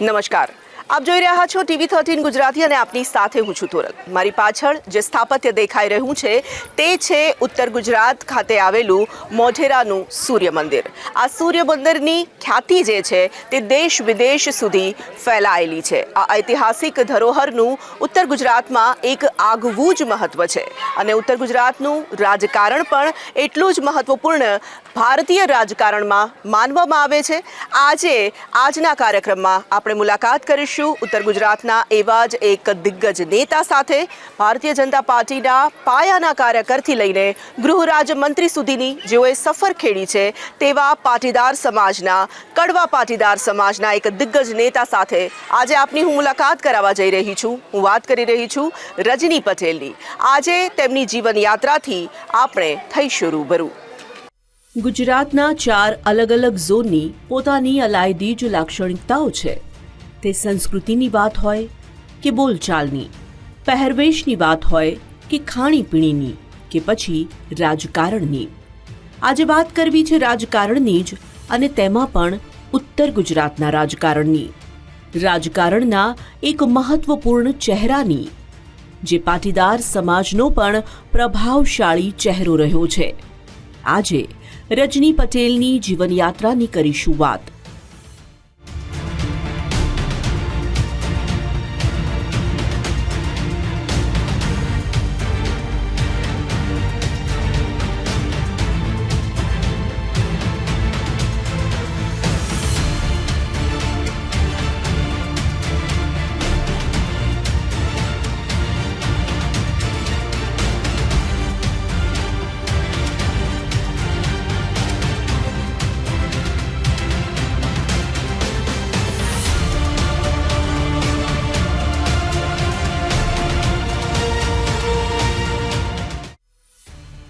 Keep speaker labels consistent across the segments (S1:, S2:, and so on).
S1: નમસ્કાર, આપ જોઈ રહ્યા છો TV13 ગુજરાતી અને આપની સાથે હું છું તોરલ। મારી પાછળ જે સ્થાપત્ય દેખાઈ રહ્યું છે તે છે ઉત્તર ગુજરાત ખાતે આવેલું મોઢેરાનું સૂર્ય મંદિર। આ સૂર્ય મંદિરની ખ્યાતિ જે છે તે દેશ વિદેશ સુધી ફેલાયેલી છે। આ ઐતિહાસિક ધરોહરનું ઉત્તર ગુજરાતમાં એક આગવું જ મહત્વ છે અને ઉત્તર ગુજરાતનું રાજકારણ પણ એટલું જ મહત્વપૂર્ણ ભારતીય રાજકારણમાં માનવામાં આવે છે। આજના કાર્યક્રમમાં આપણે મુલાકાત કરીશું ઉત્તર ગુજરાતના એવા જ એક દિગ્ગજ નેતા સાથે। ભારતીય જનતા પાર્ટીના પાયાના કાર્યકરથી લઈને ગૃહ રાજ્યમંત્રી સુધીની જેઓએ સફર ખેડી છે તેવા પાટીદાર સમાજના કડવા પાટીદાર સમાજના એક દિગ્ગજ નેતા સાથે આજે આપની હું મુલાકાત કરાવવા જઈ રહી છું। હું વાત કરી રહી છું રજની પટેલની। આજે તેમની જીવન યાત્રાથી આપણે થઈશું રૂબરૂ। ગુજરાતના 4 અલગ અલગ ઝોનની પોતાની અલાયદી જ લાક્ષણિકતાઓ છે। તે સંસ્કૃતિની વાત હોય કે બોલચાલની, પહેરવેશની વાત હોય કે ખાણીપીણીની કે પછી રાજકારણની। આજે વાત કરવી છે રાજકારણની જ, અને તેમાં પણ ઉત્તર ગુજરાતના રાજકારણની। રાજકારણના એક મહત્વપૂર્ણ ચહેરાની, જે પાટીદાર સમાજનો પણ પ્રભાવશાળી ચહેરો રહ્યો છે। આજે રજની પટેલની જીવનયાત્રાની કરીશું વાત।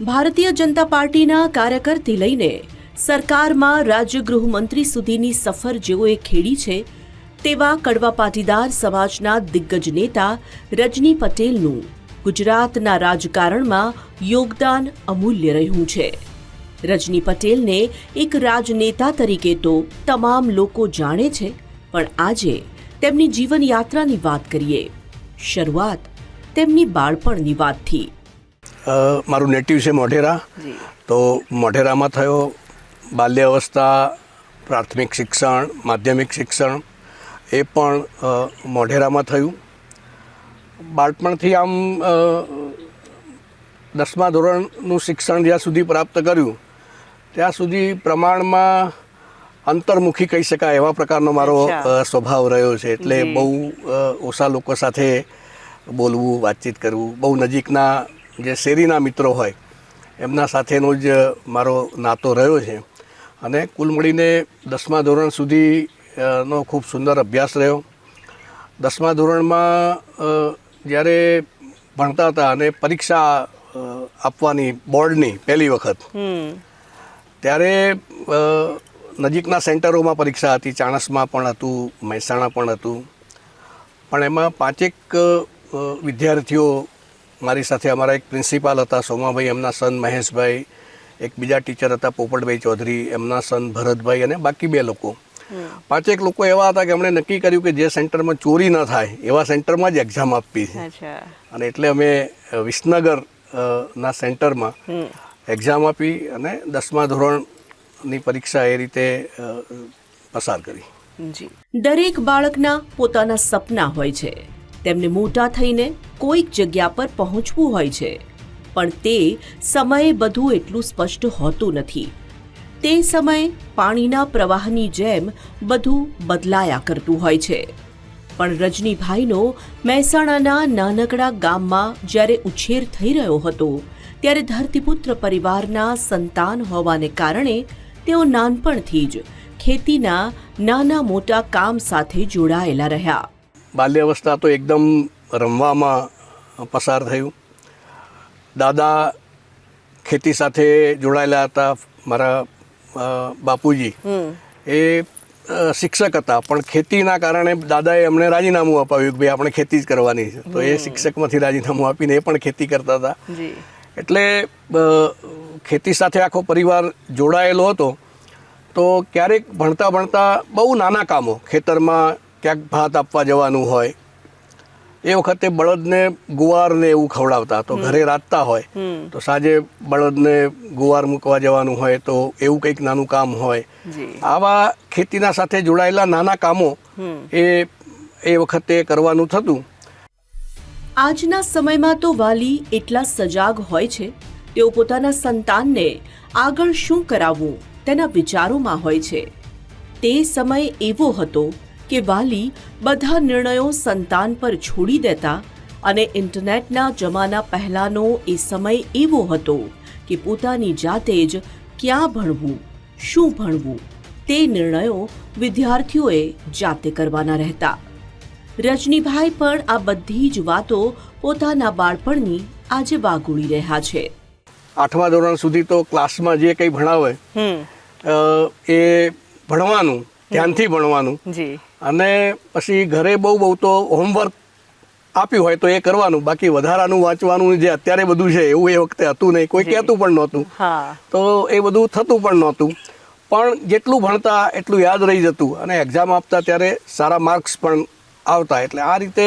S1: ભારતીય જનતા પાર્ટીના કાર્યકરથી લઈને સરકારમાં રાજ્ય ગૃહમંત્રી સુધીની સફર જેઓએ ખેડી છે તેવા કડવા પાટીદાર સમાજના દિગ્ગજ નેતા રજની પટેલનું ગુજરાતના રાજકારણમાં યોગદાન અમૂલ્ય રહ્યું છે। રજની પટેલને એક રાજનેતા તરીકે તો તમામ લોકો જાણે છે, પણ આજે તેમની જીવનયાત્રાની વાત કરીએ। શરૂઆત તેમની બાળપણની વાતથી।
S2: મારું નેટિવ છે મોઢેરા। તો મોઢેરામાં થયો બાલ્ય અવસ્થા, પ્રાથમિક શિક્ષણ, માધ્યમિક શિક્ષણ એ પણ મોઢેરામાં થયું। બાળપણથી આમ 10મા ધોરણનું શિક્ષણ જ્યાં સુધી પ્રાપ્ત કર્યું ત્યાં સુધી પ્રમાણમાં અંતર્મુખી કહી શકાય એવા પ્રકારનો મારો સ્વભાવ રહ્યો છે। એટલે બહુ ઓછા લોકો સાથે બોલવું, વાતચીત કરવું, બહુ નજીકના જે શેરીના મિત્રો હોય એમના સાથેનો જ મારો નાતો રહ્યો છે। અને કુલ મળીને 10મા ધોરણ સુધીનો ખૂબ સુંદર અભ્યાસ રહ્યો। 10મા ધોરણમાં જ્યારે ભણતા હતા અને પરીક્ષા આપવાની બોર્ડની પહેલી વખત, ત્યારે નજીકના સેન્ટરોમાં પરીક્ષા હતી। ચાણસ્મા પણ હતું, મહેસાણા પણ હતું, પણ એમાં 5 વિદ્યાર્થીઓ મારી સાથે, અમારા એક પ્રિન્સિપાલ હતા સોમાભાઈ, એમના સન મહેશભાઈ, એક બીજા ટીચર હતા પોપટભાઈ ચૌધરી, એમના સન ભરતભાઈ, અને બાકી 2 લોકો, 5 લોકો એવા હતા કે એમણે નક્કી કર્યું કે જે સેન્ટરમાં ચોરી ન થાય એવા સેન્ટરમાં જ એક્ઝામ આપવી છે। અને એટલે અમે વિસનગરના સેન્ટરમાં એક્ઝામ આપી અને 10મા ધોરણની પરીક્ષા એ રીતે પસાર કરી।
S1: દરેક બાળકના પોતાના સપના હોય છે, તેમને મોટા થઈને કોઈક જગ્યા પર પહોંચવું હોય છે, પણ તે સમયે બધું એટલું સ્પષ્ટ હોતું નથી। તે સમયે પાણીના પ્રવાહની જેમ બધું બદલાયા કરતું હોય છે। પણ રજનીભાઈનો મહેસાણાના નાનકડા ગામમાં જ્યારે ઉછેર થઈ રહ્યો હતો ત્યારે ધરતીપુત્ર પરિવારના સંતાન હોવાને કારણે તેઓ નાનપણથી જ ખેતીના નાના મોટા કામ સાથે જોડાયેલા રહ્યા।
S2: બાલ્ય અવસ્થા તો એકદમ રમવામાં પસાર થયું। દાદા ખેતી સાથે જોડાયેલા હતા। મારા બાપુજી એ શિક્ષક હતા, પણ ખેતીના કારણે દાદાએ અમને રાજીનામું અપાવ્યું કે ભાઈ આપણે ખેતી જ કરવાની છે। તો એ શિક્ષકમાંથી રાજીનામું આપીને એ પણ ખેતી કરતા હતા। એટલે ખેતી સાથે આખો પરિવાર જોડાયેલો હતો। તો ક્યારેક ભણતા ભણતા બહુ નાના કામો, ખેતરમાં ક્યાંક ભાત આપવા જવાનું હોય એ વખતે બળદને ગુવારને એવું ખવડાવતા. તો ઘરે રાંધતા હોય તો સાંજે બળદને ગુવાર મૂકવા જવાનું હોય તો એવું કંઈક નાનું કામ હોય. આવા ખેતીના સાથે જોડાયેલા નાના કામો એ વખતે કરવાનું થતું.
S1: આજના સમયમાં તો વાલી એટલા સજાગ હોય છે, તેઓ પોતાના સંતાનને આગળ શું કરાવવું તેના વિચારોમાં હોય છે. તે સમય એવો હતો કે વાલી બધા નિર્ણયો સંતાન પર છોડી દેતા અને ઇન્ટરનેટના જમાના પહેલાનો એ સમય એવો હતો કે પોતાની જાતે જ ક્યાં ભણવું, શું ભણવું તે નિર્ણયો વિદ્યાર્થીઓએ જાતે કરવાના રહેતા. રજનીભાઈ પણ આ બધી જ વાતો પોતાના બાળપણની આજે વાગોળી રહ્યા છે.
S2: 8મા ધોરણ સુધી તો ક્લાસમાં જે કંઈ ભણાવે એ ભણવાનું, ધ્યાનથી ભણવાનું, અને પછી ઘરે બહુ તો હોમવર્ક આપ્યું હોય તો એ કરવાનું. બાકી વધારાનું વાંચવાનું જે અત્યારે બધું છે એવું એ વખતે હતું નહીં. કોઈ કહેતું પણ નહોતું, તો એ બધું થતું પણ નહોતું. પણ જેટલું ભણતા એટલું યાદ રહી જતું અને એક્ઝામ આપતા ત્યારે સારા માર્ક્સ પણ આવતા. એટલે આ રીતે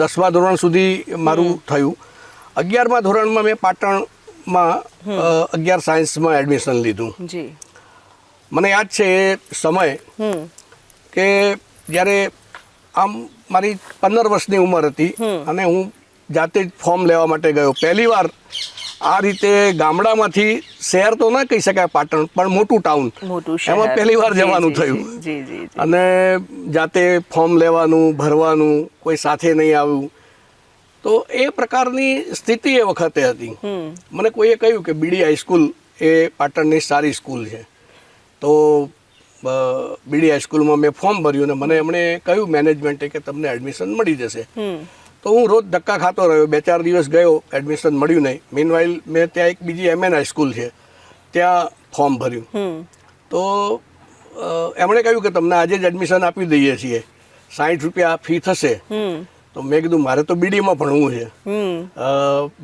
S2: 10મા ધોરણ સુધી મારું થયું. 11મા ધોરણમાં મેં પાટણમાં 11 સાયન્સમાં એડમિશન લીધું. મને યાદ છે એ સમય કે જ્યારે આમ મારી 15 વર્ષની ઉંમર હતી અને હું જાતે જ ફોર્મ લેવા માટે ગયો. પહેલી વાર આ રીતે ગામડામાંથી, શહેર તો ના કહી શકાય પાટણ, પણ મોટું ટાઉન, એમાં પહેલી વાર જવાનું થયું. અને જાતે ફોર્મ લેવાનું, ભરવાનું, કોઈ સાથે નહીં આવ્યું. તો એ પ્રકારની સ્થિતિ એ વખતે હતી. મને કોઈએ કહ્યું કે બીડી હાઈસ્કૂલ એ પાટણની સારી સ્કૂલ છે. તો બીડી હાઈસ્કૂલમાં મેં ફોર્મ ભર્યું અને મને એમણે કહ્યું મેનેજમેન્ટે કે તમને એડમિશન મળી જશે. તો હું રોજ ધક્કા ખાતો રહ્યો. 2-4 દિવસ ગયો, એડમિશન મળ્યું નહીં. મીનવાઇલ મેં ત્યાં એક બીજી MN હાઈસ્કૂલ છે ત્યાં ફોર્મ ભર્યું. તો એમણે કહ્યું કે તમને આજે જ એડમિશન આપી દઈએ છીએ, 60 રૂપિયા ફી થશે. તો મેં કીધું મારે તો બીડીમાં ભણવું છે,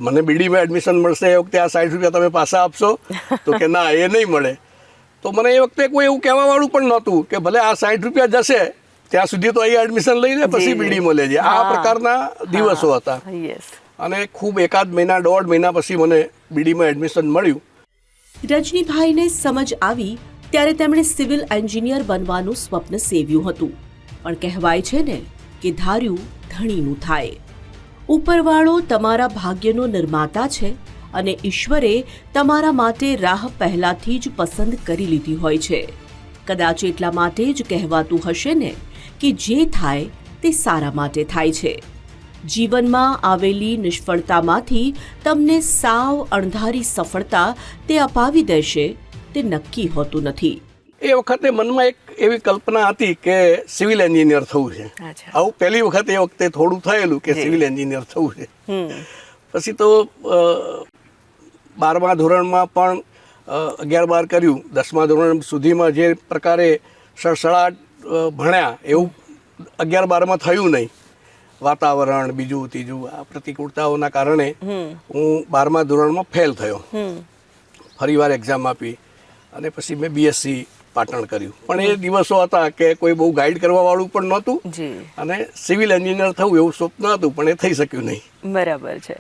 S2: મને બીડીમાં એડમિશન મળશે એ વખતે આ 60 રૂપિયા તમે પાછા આપશો? તો કે ના, એ નહીં મળે. તો મને એ વખતે કોઈ એવું કહેવાવાળું પણ નહોતું કે ભલે આ 60 રૂપિયા જશે ત્યાં સુધી તો અહીંયા એડમિશન લઈ લે, પછી બીડી મળે છે. આ પ્રકારના દિવસો હતા. અને ખૂબ 1.5 મહિના 1.5 મહિના પછી મને બીડીમાં એડમિશન મળ્યું.
S1: રજનીભાઈને સમજ આવી ત્યારે તેમણે સિવિલ એન્જિનિયર બનવાનું સ્વપ્ન સેવ્યું હતું. પણ કહેવાય છે ને કે ધાર્યું ધણીનું થાય. ઉપરવાળો તમારા ભાગ્યનો નિર્માતા છે અને ઈશ્વરે તમારા માટે રાહ પહેલાથી જ પસંદ કરી લીધી હોય છે. કદાચ એટલા માટે જ કહેવાતું હશે ને કે જે થાય તે સારા માટે થાય છે. જીવનમાં આવેલી નિષ્ફળતામાંથી તમને સાવ અણધારી સફળતા તે અપાવી દેશે તે નક્કી હોતું નથી.
S2: એ વખતે મનમાં એક એવી કલ્પના હતી કે સિવિલ એન્જિનિયર થવું છે. આવું પહેલી વખત એ વખતે થોડું થયેલું કે સિવિલ એન્જિનિયર થવું છે. પછી તો 12મા ધોરણમાં પણ 11-12 કર્યું. 10મા ધોરણ સુધીમાં જે પ્રકારે સડસડાટ ભણ્યા એવું 11-12માં થયું નહીં. વાતાવરણ, બીજું ત્રીજું, આ પ્રતિકૂળતાઓના કારણે હું 12મા ધોરણમાં ફેલ થયો. ફરીવાર એક્ઝામ આપી અને પછી મેં BSc પાટણ કર્યું. પણ એ દિવસો હતા કે કોઈ બહુ ગાઈડ કરવા વાળું પણ નહોતું અને સિવિલ એન્જિનિયર થવું એવું સ્વપ્ન હતું, પણ એ થઈ શક્યું નહીં.
S1: બરાબર છે.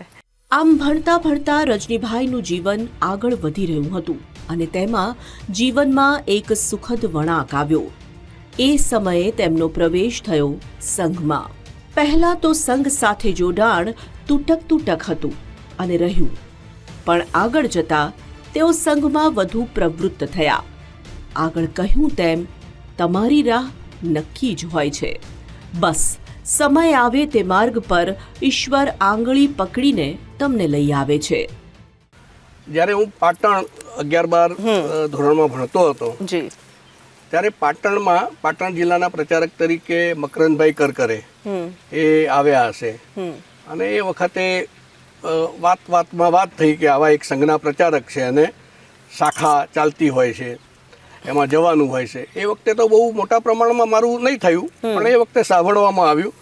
S1: આમ ભણતા ભણતા રજનીભાઈનું જીવન આગળ વધી રહ્યું હતું અને તેમાં જીવનમાં એક સુખદ વળાંક આવ્યો. એ સમયે તેમનો પ્રવેશ થયો સંઘમાં. પહેલા તો સંઘ સાથે જોડાણ તૂટક હતું અને રહ્યું, પણ આગળ જતા તેઓ સંઘમાં વધુ પ્રવૃત્ત થયા. આગળ કહ્યું તેમ તમારી રાહ નક્કી જ હોય છે. બસ સમય આવે તે માર્ગ પર ઈશ્વર આંગળી પકડીને તમને લઈ આવે છે.
S2: જ્યારે હું પાટણ 11-12 ધોરણમાં ભણતો હતો ત્યારે પાટણ જિલ્લાના પ્રચારક તરીકે મકરંદભાઈ કરકરે એ આવ્યા હશે. અને એ વખતે વાતમાં વાત થઈ કે આવા એક સંઘના પ્રચારક છે અને શાખા ચાલતી હોય છે, એમાં જવાનું હોય છે. એ વખતે તો બહુ મોટા પ્રમાણમાં મારું નહીં થયું, પણ એ વખતે સાંભળવામાં આવ્યું.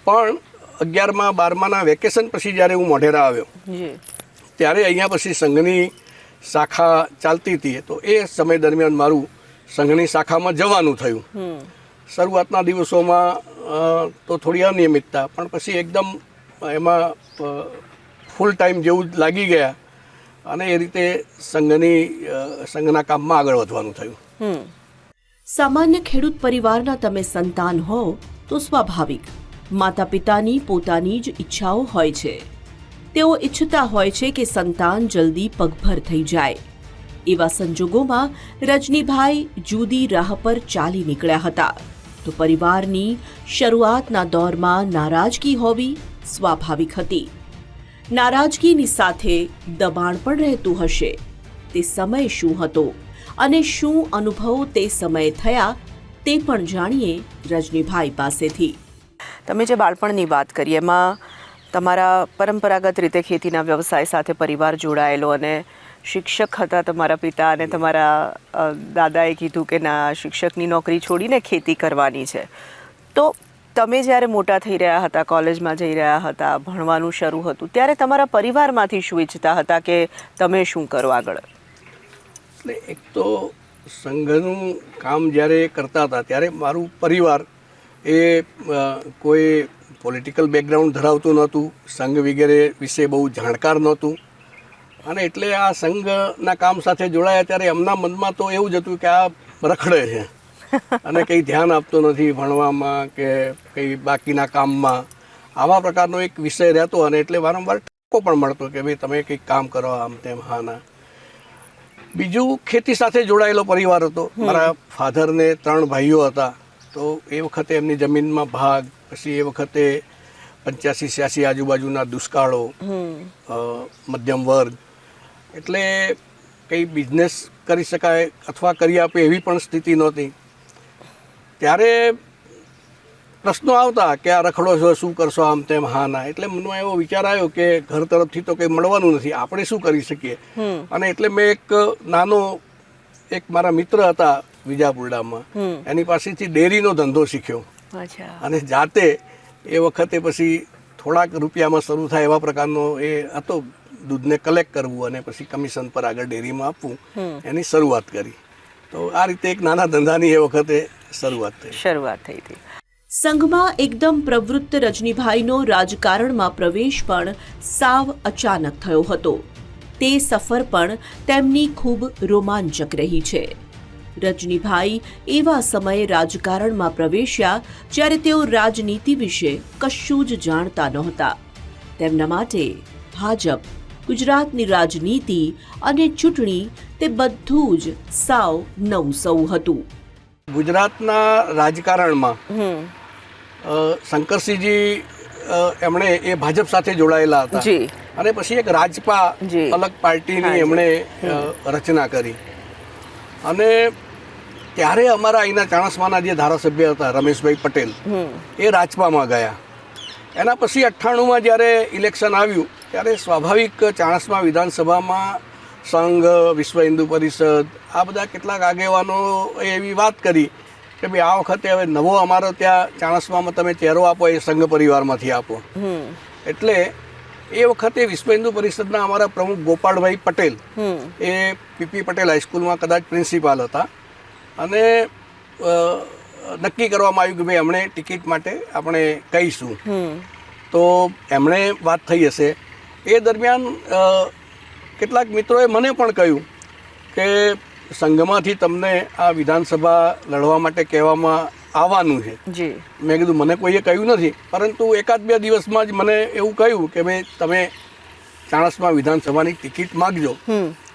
S2: પણ 11મા 12માના વેકેશન પછી જ્યારે હું મોઢેરા આવ્યો ત્યારે અહીંયા પછી સંઘની શાખા ચાલતી હતી. તો એ સમય દરમિયાન મારું સંઘની શાખામાં જવાનું થયું. શરૂઆતના દિવસોમાં તો થોડી અનિયમિતતા, પણ પછી એકદમ એમાં ફૂલ ટાઈમ જેવું જ લાગી ગયા અને એ રીતે સંઘના કામમાં આગળ વધવાનું થયું.
S1: સામાન્ય ખેડૂત પરિવારના તમે સંતાન હો તો સ્વાભાવિક માતા પિતાની પોતાની જ ઈચ્છાઓ હોય છે. તેઓ ઈચ્છતા હોય છે કે સંતાન જલ્દી પગભર થઈ જાય. એવા સંજોગોમાં રજનીભાઈ જુદી રાહ પર ચાલી નીકળ્યા હતા. તો પરિવારની શરૂઆતના દોરમાં નારાજગી હોવી સ્વાભાવિક હતી. નારાજગીની સાથે દબાણ પણ રહેતું હશે. તે સમય શું હતો અને શું અનુભવો તે સમયે થયા તે પણ જાણીએ રજનીભાઈ પાસેથી. તમે જે બાળપણની વાત કરી એમાં તમારા પરંપરાગત રીતે ખેતીના વ્યવસાય સાથે પરિવાર જોડાયેલો અને શિક્ષક હતા તમારા પિતા, અને તમારા દાદાએ કીધું કે ના, શિક્ષકની નોકરી છોડીને ખેતી કરવાની છે. તો તમે જ્યારે મોટા થઈ રહ્યા હતા, કોલેજમાં જઈ રહ્યા હતા, ભણવાનું શરૂ હતું, ત્યારે તમારા પરિવારમાંથી શું ઈચ્છતા હતા કે તમે શું કરો આગળ?
S2: એક તો સંઘનું કામ જ્યારે કરતા હતા ત્યારે મારું પરિવાર એ કોઈ પોલિટિકલ બેકગ્રાઉન્ડ ધરાવતું નહોતું, સંઘ વગેરે વિશે બહુ જાણકાર નહોતું, અને એટલે આ સંઘના કામ સાથે જોડાયા ત્યારે એમના મનમાં તો એવું જ હતું કે આ રખડે છે અને કંઈ ધ્યાન આપતો નથી ભણવામાં કે કંઈ બાકીના કામમાં. આવા પ્રકારનો એક વિષય રહેતો, અને એટલે વારંવાર ઠપકો પણ મળતો કે ભાઈ તમે કંઈક કામ કરો, આમ તેમ. હા ના. બીજું, ખેતી સાથે જોડાયેલો પરિવાર હતો. મારા ફાધરને 3 ભાઈઓ હતા, તો એ વખતે એમની જમીનમાં ભાગ, પછી એ વખતે 85-86 આજુબાજુના દુષ્કાળો, મધ્યમ વર્ગ, એટલે કંઈ બિઝનેસ કરી શકાય અથવા કરી આપે એવી પણ સ્થિતિ નહોતી. ત્યારે પ્રશ્નો આવતા કે આ રખડો છો, શું કરશો, આમ તેમ. હા ના. એટલે મને એવો વિચાર આવ્યો કે ઘર તરફથી તો કંઈ મળવાનું નથી, આપણે શું કરી શકીએ. અને એટલે મેં એક મારા મિત્ર હતા વિજાપુરડામાં, એની પાસેથી ડેરીનો ધંધો શીખ્યો. અને જાતે એ વખતે પછી થોડાક રૂપિયામાં શરૂ થાય એવા પ્રકારનો એ હતો, દૂધને કલેક્ટ કરવું અને પછી કમિશન પર આગળ ડેરીમાં આપવું, એની શરૂઆત કરી. તો આ રીતે એક નાના ધંધાની એ વખતે શરૂઆત થઈ હતી. સંઘમાં એકદમ પ્રવૃત્ત રજનીભાઈનો રાજકારણમાં પ્રવેશ પણ સાવ અચાનક થયો હતો. તે સફર પણ તેમની ખૂબ રોમાંચક રહી છે. રજનીભાઈ એવા સમયે રાજકારણમાં પ્રવેશ્યા જ્યારે તેઓ રાજનીતિ વિશે કશું જ જાણતા નહોતા. તેમના માટે ભાજપ, ગુજરાતની રાજનીતિ અને ચૂંટણી તે બધું જ સાવ નવું સૌ હતું. ગુજરાતના રાજકારણમાં શંકરસિંહજી એમણે એ ભાજપ સાથે જોડાયેલા હતા, અને પછી એક રાજપા અલગ પાર્ટીની એમણે રચના કરી. અને ત્યારે અમારા અહીંના ચાણસ્માના જે ધારાસભ્ય હતા રમેશભાઈ પટેલ, એ રાજપામાં ગયા. એના પછી 98માં જ્યારે ઇલેક્શન આવ્યું ત્યારે સ્વાભાવિક ચાણસ્મા વિધાનસભામાં સંઘ, વિશ્વ હિન્દુ પરિષદ, આ બધા કેટલાક આગેવાનો એવી વાત કરી કે ભાઈ આ વખતે હવે નવો અમારો ત્યાં ચાણસ્મામાં તમે ચહેરો આપો, એ સંઘ પરિવારમાંથી આપો. એટલે એ વખતે વિશ્વ હિન્દુ પરિષદના અમારા પ્રમુખ ગોપાળભાઈ પટેલ, એ પીપી પટેલ હાઈસ્કૂલમાં કદાચ પ્રિન્સિપાલ હતા, અને નક્કી કરવામાં આવ્યું કે ભાઈ અમને ટિકિટ માટે આપણે કહીશું. તો એમણે વાત થઈ હશે. એ દરમિયાન કેટલાક મિત્રોએ મને પણ કહ્યું કે સંઘમાંથી તમને આ વિધાનસભા લડવા માટે કહેવામાં આવવાનું છે. મેં કીધું મને કોઈએ કહ્યું નથી, પરંતુ 1-2 દિવસમાં જ મને એવું કહ્યું કે ભાઈ તમે ચાણસ્મા વિધાનસભાની ટિકિટ માગજો.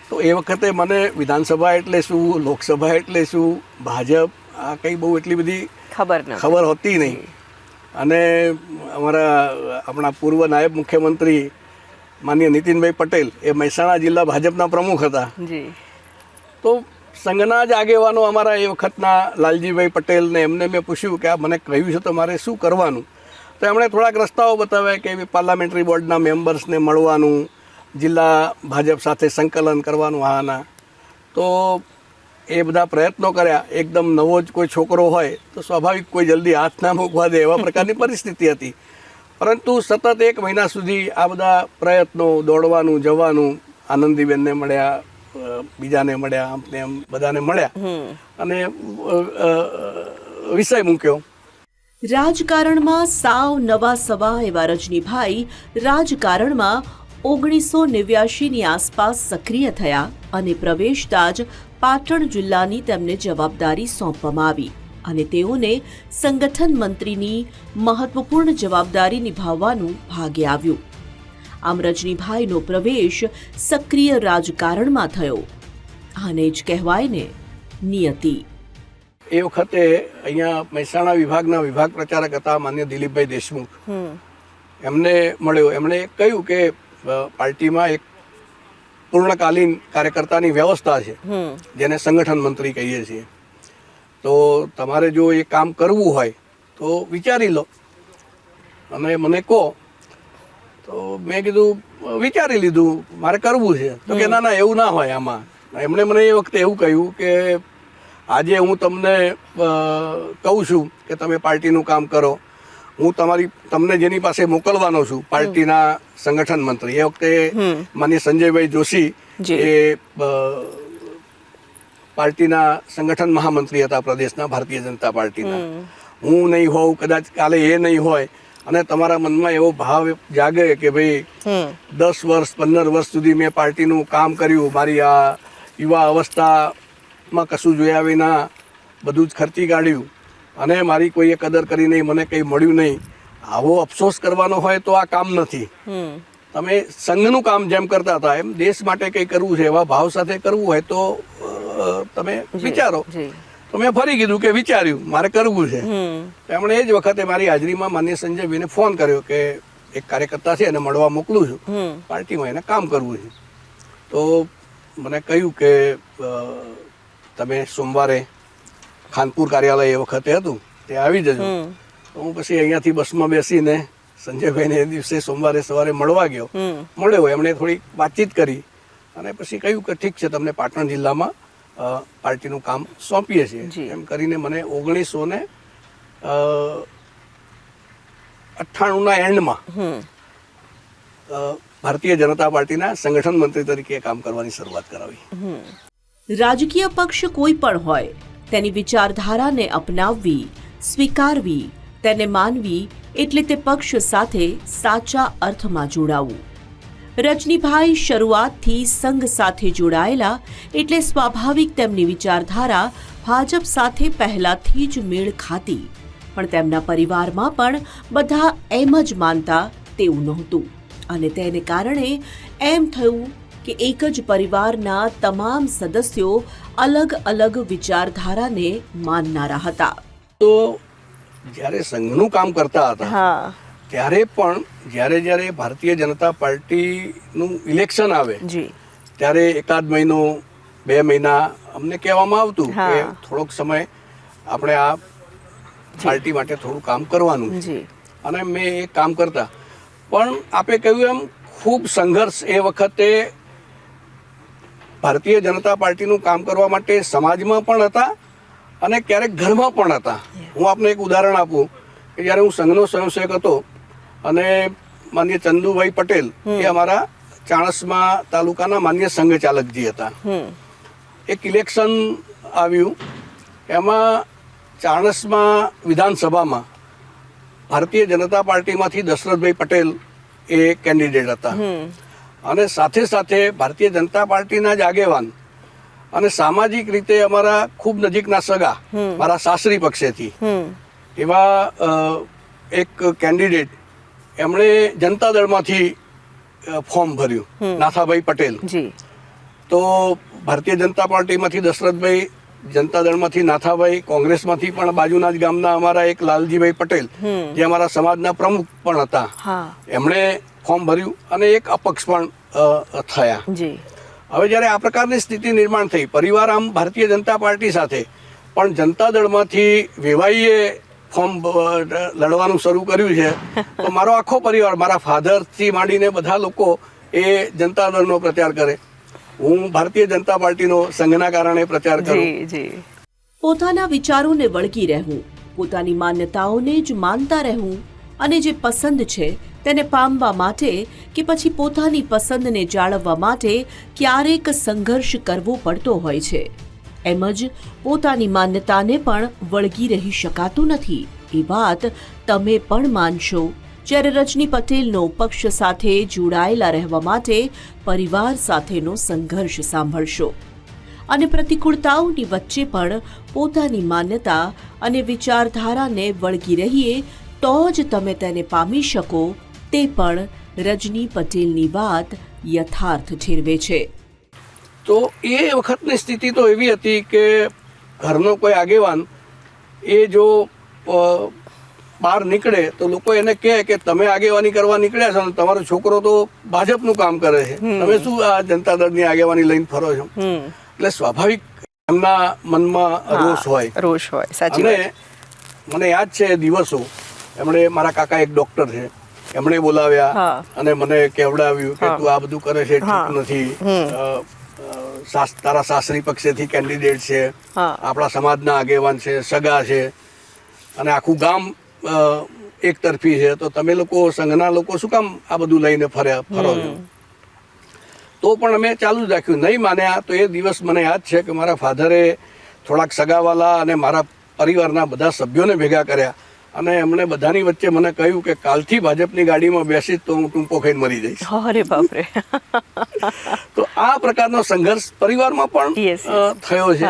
S2: તો એ વખતે મને વિધાનસભા એટલે શું, લોકસભા એટલે શું, ભાજપ, આ કંઈ બહુ એટલી બધી ખબર હોતી નહીં. અને આપણા પૂર્વ નાયબ મુખ્યમંત્રી માનનીય નીતિનભાઈ પટેલ એ મહેસાણા જિલ્લા ભાજપના પ્રમુખ હતા. તો સંઘના જ આગેવાનો અમારા એ વખતના લાલજીભાઈ પટેલને એમને મેં પૂછ્યું કે આ મને કહ્યું છે તો મારે શું કરવાનું. તો એમણે થોડાક રસ્તાઓ બતાવ્યા કે પાર્લામેન્ટરી બોર્ડના મેમ્બર્સને મળવાનું, જિલ્લા ભાજપ સાથે સંકલન કરવાનું. આના તો એ બધા પ્રયત્નો કર્યા. એકદમ નવો જ કોઈ છોકરો હોય તો સ્વાભાવિક કોઈ જલ્દી હાથ ના મૂકવા દે એવા પ્રકારની પરિસ્થિતિ હતી. પરંતુ સતત 1 મહિના સુધી આ બધા પ્રયત્નો, દોડવાનું, જવાનું, આનંદીબેનને મળ્યા, બીજાને મળ્યા, આમ તેમ બધાને મળ્યા અને વિષય મૂક્યો.
S1: રાજકારણમાં સાવ નવા સવા એવા રજનીભાઈ રાજકારણમાં 1989ની આસપાસ સક્રિય થયા અને પ્રવેશતા જ પાટણ જિલ્લાની તેમને જવાબદારી સોંપવામાં આવી અને તેઓને સંગઠન મંત્રીની મહત્વપૂર્ણ જવાબદારી નિભાવવાનું ભાગે આવ્યું. આમ રજનીભાઈનો પ્રવેશ સક્રિય રાજકારણમાં થયો. આને જ કહેવાય ને નિયતિ.
S2: એ વખતે અહીંયા મહેસાણા વિભાગના વિભાગ પ્રચારક હતા માન્ય દિલીપભાઈ દેશમુખ. એમને મળ્યો. એમણે કહ્યું કે પાર્ટીમાં એક પૂર્ણકાલીન કાર્યકર્તાની વ્યવસ્થા છે જેને સંગઠન મંત્રી કહીએ છીએ. તો તમારે જો એ કામ કરવું હોય તો વિચારી લો અને મને કહો. તો મેં કીધું વિચારી લીધું, મારે કરવું છે. તો કે ના ના એવું ના હોય આમાં. એમણે મને એ વખતે એવું કહ્યું કે આજે હું તમને કહું છું કે તમે પાર્ટીનું કામ કરો, હું તમને જેની પાસે મોકલવાનો છું પાર્ટીના સંગઠન મંત્રી, એ વખતે માન્ય સંજયભાઈ જોશી એ પાર્ટીના સંગઠન મહામંત્રી હતા પ્રદેશના ભારતીય જનતા પાર્ટીના. હું નહીં હોઉં, કદાચ કાલે એ નહીં હોય અને તમારા મનમાં એવો ભાવ જાગે કે ભાઈ 10 વર્ષ 15 વર્ષ સુધી મેં પાર્ટીનું કામ કર્યું, મારી આ યુવા અવસ્થામાં કશું જોયા વિના બધું જ ખર્ચી કાઢ્યું અને મારી કોઈએ કદર કરી નહીં, મને કંઈ મળ્યું નહીં, આવો અફસોસ કરવાનો હોય તો આ કામ નથી. તમે સંઘનું કામ જેમ કરતા હતા એમ દેશ માટે કંઈ કરવું છે એવા ભાવ સાથે કરવું હોય તો તમે વિચારો. તો મેં ફરી કીધું કે વિચાર્યું, મારે કરવું છે. એમણે એ જ વખતે મારી હાજરીમાં માન્ય સંજયભાઈને ફોન કર્યો કે એક કાર્યકર્તા છે એને મળવા મોકલું છું, પાર્ટીમાં એને કામ કરવું છે. તો મને કહ્યું કે તમે સોમવારે ખાનપુર કાર્યાલય એ વખતે હતું તે આવી જજો. તો હું પછી અહીંયાથી બસમાં બેસીને સંજયભાઈને એ દિવસે સોમવારે સવારે મળવા ગયો. મળ્યો, એમણે થોડી વાતચીત કરી અને પછી કહ્યું કે ઠીક છે, તમને પાટણ જિલ્લામાં પાર્ટીનું કામ સોંપીએ છીએ. એમ કરીને મને 1998ના એન્ડમાં ભારતીય જનતા પાર્ટીના સંગઠન મંત્રી તરીકે કામ કરવાની શરૂઆત કરાવી.
S1: રાજકીય પક્ષ કોઈ પણ હોય તેની વિચારધારાને અપનાવવી, સ્વીકારવી, તેને માનવી એટલે તે પક્ષ સાથે સાચા અર્થમાં જોડાવું. રજનીભાઈ શરૂઆતથી સંઘ સાથે જોડાયેલા એટલે સ્વાભાવિક તેમની વિચારધારા ભાજપ સાથે પહેલાથી જ મેળ ખાતી. પણ તેમના પરિવારમાં પણ બધા એમ જ માનતા તેવું નહોતું અને તેને કારણે એમ થયું કે એક જ પરિવારના તમામ સદસ્યો અલગ અલગ વિચારધારાને માનનારા હતા.
S2: તો જ્યારે સંઘનું કામ કરતા હતા ત્યારે પણ જ્યારે ભારતીય જનતા પાર્ટીનું ઇલેક્શન આવે ત્યારે 1 મહિનો 2 મહિના અમને કહેવામાં આવતું કે થોડોક સમય આપણે આ પાર્ટી માટે થોડું કામ કરવાનું છે. અને મેં એ કામ કરતા. પણ આપે કહ્યું એમ ખૂબ સંઘર્ષ એ વખતે ભારતીય જનતા પાર્ટીનું કામ કરવા માટે સમાજમાં પણ હતા અને ક્યારેક ઘરમાં પણ હતા. હું આપને એક ઉદાહરણ આપું કે જ્યારે હું સંઘનો સ્વયંસેવક હતો અને માન્ય ચંદુભાઈ પટેલ એ અમારા ચાણસ્મા તાલુકાના માન્ય સંઘ ચાલકજી હતા. એક ઇલેક્શન આવ્યું, એમાં ચાણસ્મા વિધાનસભામાં ભારતીય જનતા પાર્ટીમાંથી દશરથભાઈ પટેલ એ કેન્ડિડેટ હતા અને સાથે સાથે ભારતીય જનતા પાર્ટીના જ આગેવાન અને સામાજિક રીતે અમારા ખૂબ નજીકના સગા મારા સાસરી પક્ષેથી એવા એક કેન્ડિડેટ એમણે જનતા દળમાંથી ફોર્મ ભર્યું, નાથાભાઈ પટેલ. તો ભારતીય જનતા પાર્ટીમાંથી દશરથભાઈ, જનતા દળમાંથી નાથાભાઈ, કોંગ્રેસમાંથી પણ બાજુના જ ગામના અમારા એક લાલજીભાઈ પટેલ જે અમારા સમાજના પ્રમુખ પણ હતા, એમણે ફોર્મ ભર્યું અને એક અપક્ષ પણ થયા. હવે જ્યારે આ પ્રકારની સ્થિતિ નિર્માણ થઈ, પરિવાર આમ ભારતીય જનતા પાર્ટી સાથે પણ જનતા દળમાંથી વેવાઈએ ફોર્મ લડવાનું શરૂ કર્યું છે. તો મારો આખો પરિવાર, મારા ફાધરથી માંડીને બધા લોકો એ જનતા દળનો પ્રચાર કરે, હું ભારતીય જનતા પાર્ટીનો સંઘના કારણે પ્રચાર કરું.
S1: પોતાના વિચારોને વળગી રહેવું, પોતાની માન્યતાઓને જ માનતા રહેવું અને જે પસંદ છે તેને પામવા માટે કે પછી પોતાની પસંદને જાળવવા માટે ક્યારેક સંઘર્ષ કરવો પડતો હોય છે. એમ જ પોતાની માન્યતાને પણ વળગી રહી શકાતું નથી. એ વાત તમે પણ માનશો જ્યારે રજની પટેલનો પક્ષ સાથે જોડાયેલા રહેવા માટે પરિવાર સાથેનો સંઘર્ષ સાંભળશો અને પ્રતિકૂળતાઓની વચ્ચે પણ પોતાની માન્યતા અને વિચારધારાને વળગી રહીએ તો જ તમે તેને પામી શકો તે પણ રજની પટેલની વાત યથાર્થ ઠેરવે છે.
S2: તો એ વખતની સ્થિતિ તો એવી હતી કે ઘરનો કોઈ આગેવાન એ જો બહાર નીકળે તો લોકો એને કહે કે તમે આગેવાની કરવા નીકળ્યા છો ને તમારો છોકરો તો ભાજપનું કામ કરે છે, તમે શું આ જનતા દળની આગેવાની લઈને ફરો છો. એટલે સ્વાભાવિક એમના મનમાં રોષ હોય. અને મને યાદ છે દિવસો, એમણે મારા કાકા એક ડોક્ટર છે, એમણે બોલાવ્યા અને મને કહેવડાવ્યું કે તું આ બધું કરે છે ઠીક નથી, તારા સાસરી પક્ષેથી કેન્ડિડેટ છે, આપણા સમાજના આગેવાન છે, સગા છે અને આખું ગામ એક તરફી છે, તો તમે લોકો સંઘના લોકો શું કામ આ બધું લઈને ફરો છો. તો પણ અમે ચાલુ જ રાખ્યું, નહીં માન્યા. તો એ દિવસ મને યાદ છે કે મારા ફાધરે થોડાક સગાવાલા અને મારા પરિવારના બધા સભ્યોને ભેગા કર્યા અને એમણે બધાની વચ્ચે મને કહ્યું કે કાલથી ભાજપની ગાડીમાં બેસી તો હું ટૂંપો ખાઈને મરી જઈશ.
S1: અરે બાપરે.
S2: તો આ પ્રકારનો સંઘર્ષ પરિવારમાં પણ થયો છે.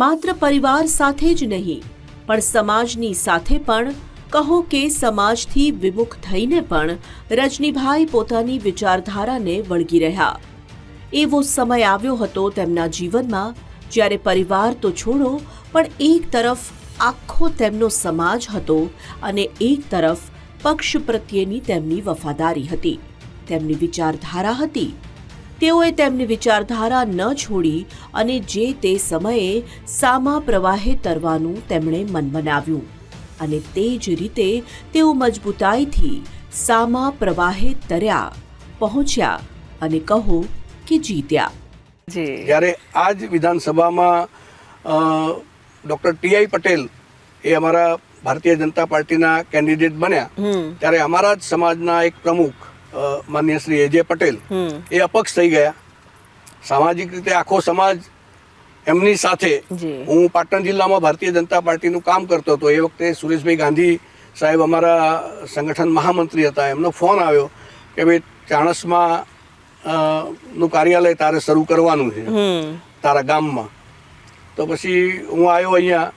S1: માત્ર પરિવાર સાથે જ નહીં પણ સમાજની સાથે પણ, કહો કે સમાજથી વિમુખ થઈને પણ રજનીભાઈ પોતાની વિચારધારાને વળગી રહ્યા. એવો સમય આવ્યો હતો તેમના જીવનમાં જ્યારે પરિવાર તો છોડો પણ એક તરફ આખો તેમનો સમાજ હતો અને એક તરફ પક્ષ પ્રત્યેની તેમની વફાદારી હતી, તેમની વિચારધારા હતી. તેઓએ તેમની વિચારધારા ન છોડી અને જે તે સમયે સામા પ્રવાહે તરવાનું તેમણે મન બનાવ્યું અને તે જ રીતે તેઓ મજબૂતાઈથી સામા પ્રવાહે તર્યા, પહોંચ્યા અને કહો કે જીત્યા.
S2: જ્યારે આજ વિધાનસભામાં ડૉક્ટર ટી.આઈ. પટેલ એ અમારા ભારતીય જનતા પાર્ટીના કેન્ડિડેટ બન્યા ત્યારે અમારા જ સમાજના એક પ્રમુખ માન્ય શ્રી એ.જે. પટેલ એ અપક્ષ થઈ ગયા. સામાજિક રીતે આખો સમાજ એમની સાથે. હું પાટણ જિલ્લામાં ભારતીય જનતા પાર્ટીનું કામ કરતો હતો. એ વખતે સુરેશભાઈ ગાંધી સાહેબ અમારા સંગઠન મહામંત્રી હતા. એમનો ફોન આવ્યો કે ભાઈ ચાણસ્મા નું કાર્યાલય તારે શરૂ કરવાનું છે તારા ગામમાં. તો પછી હું આવ્યો અહીંયા,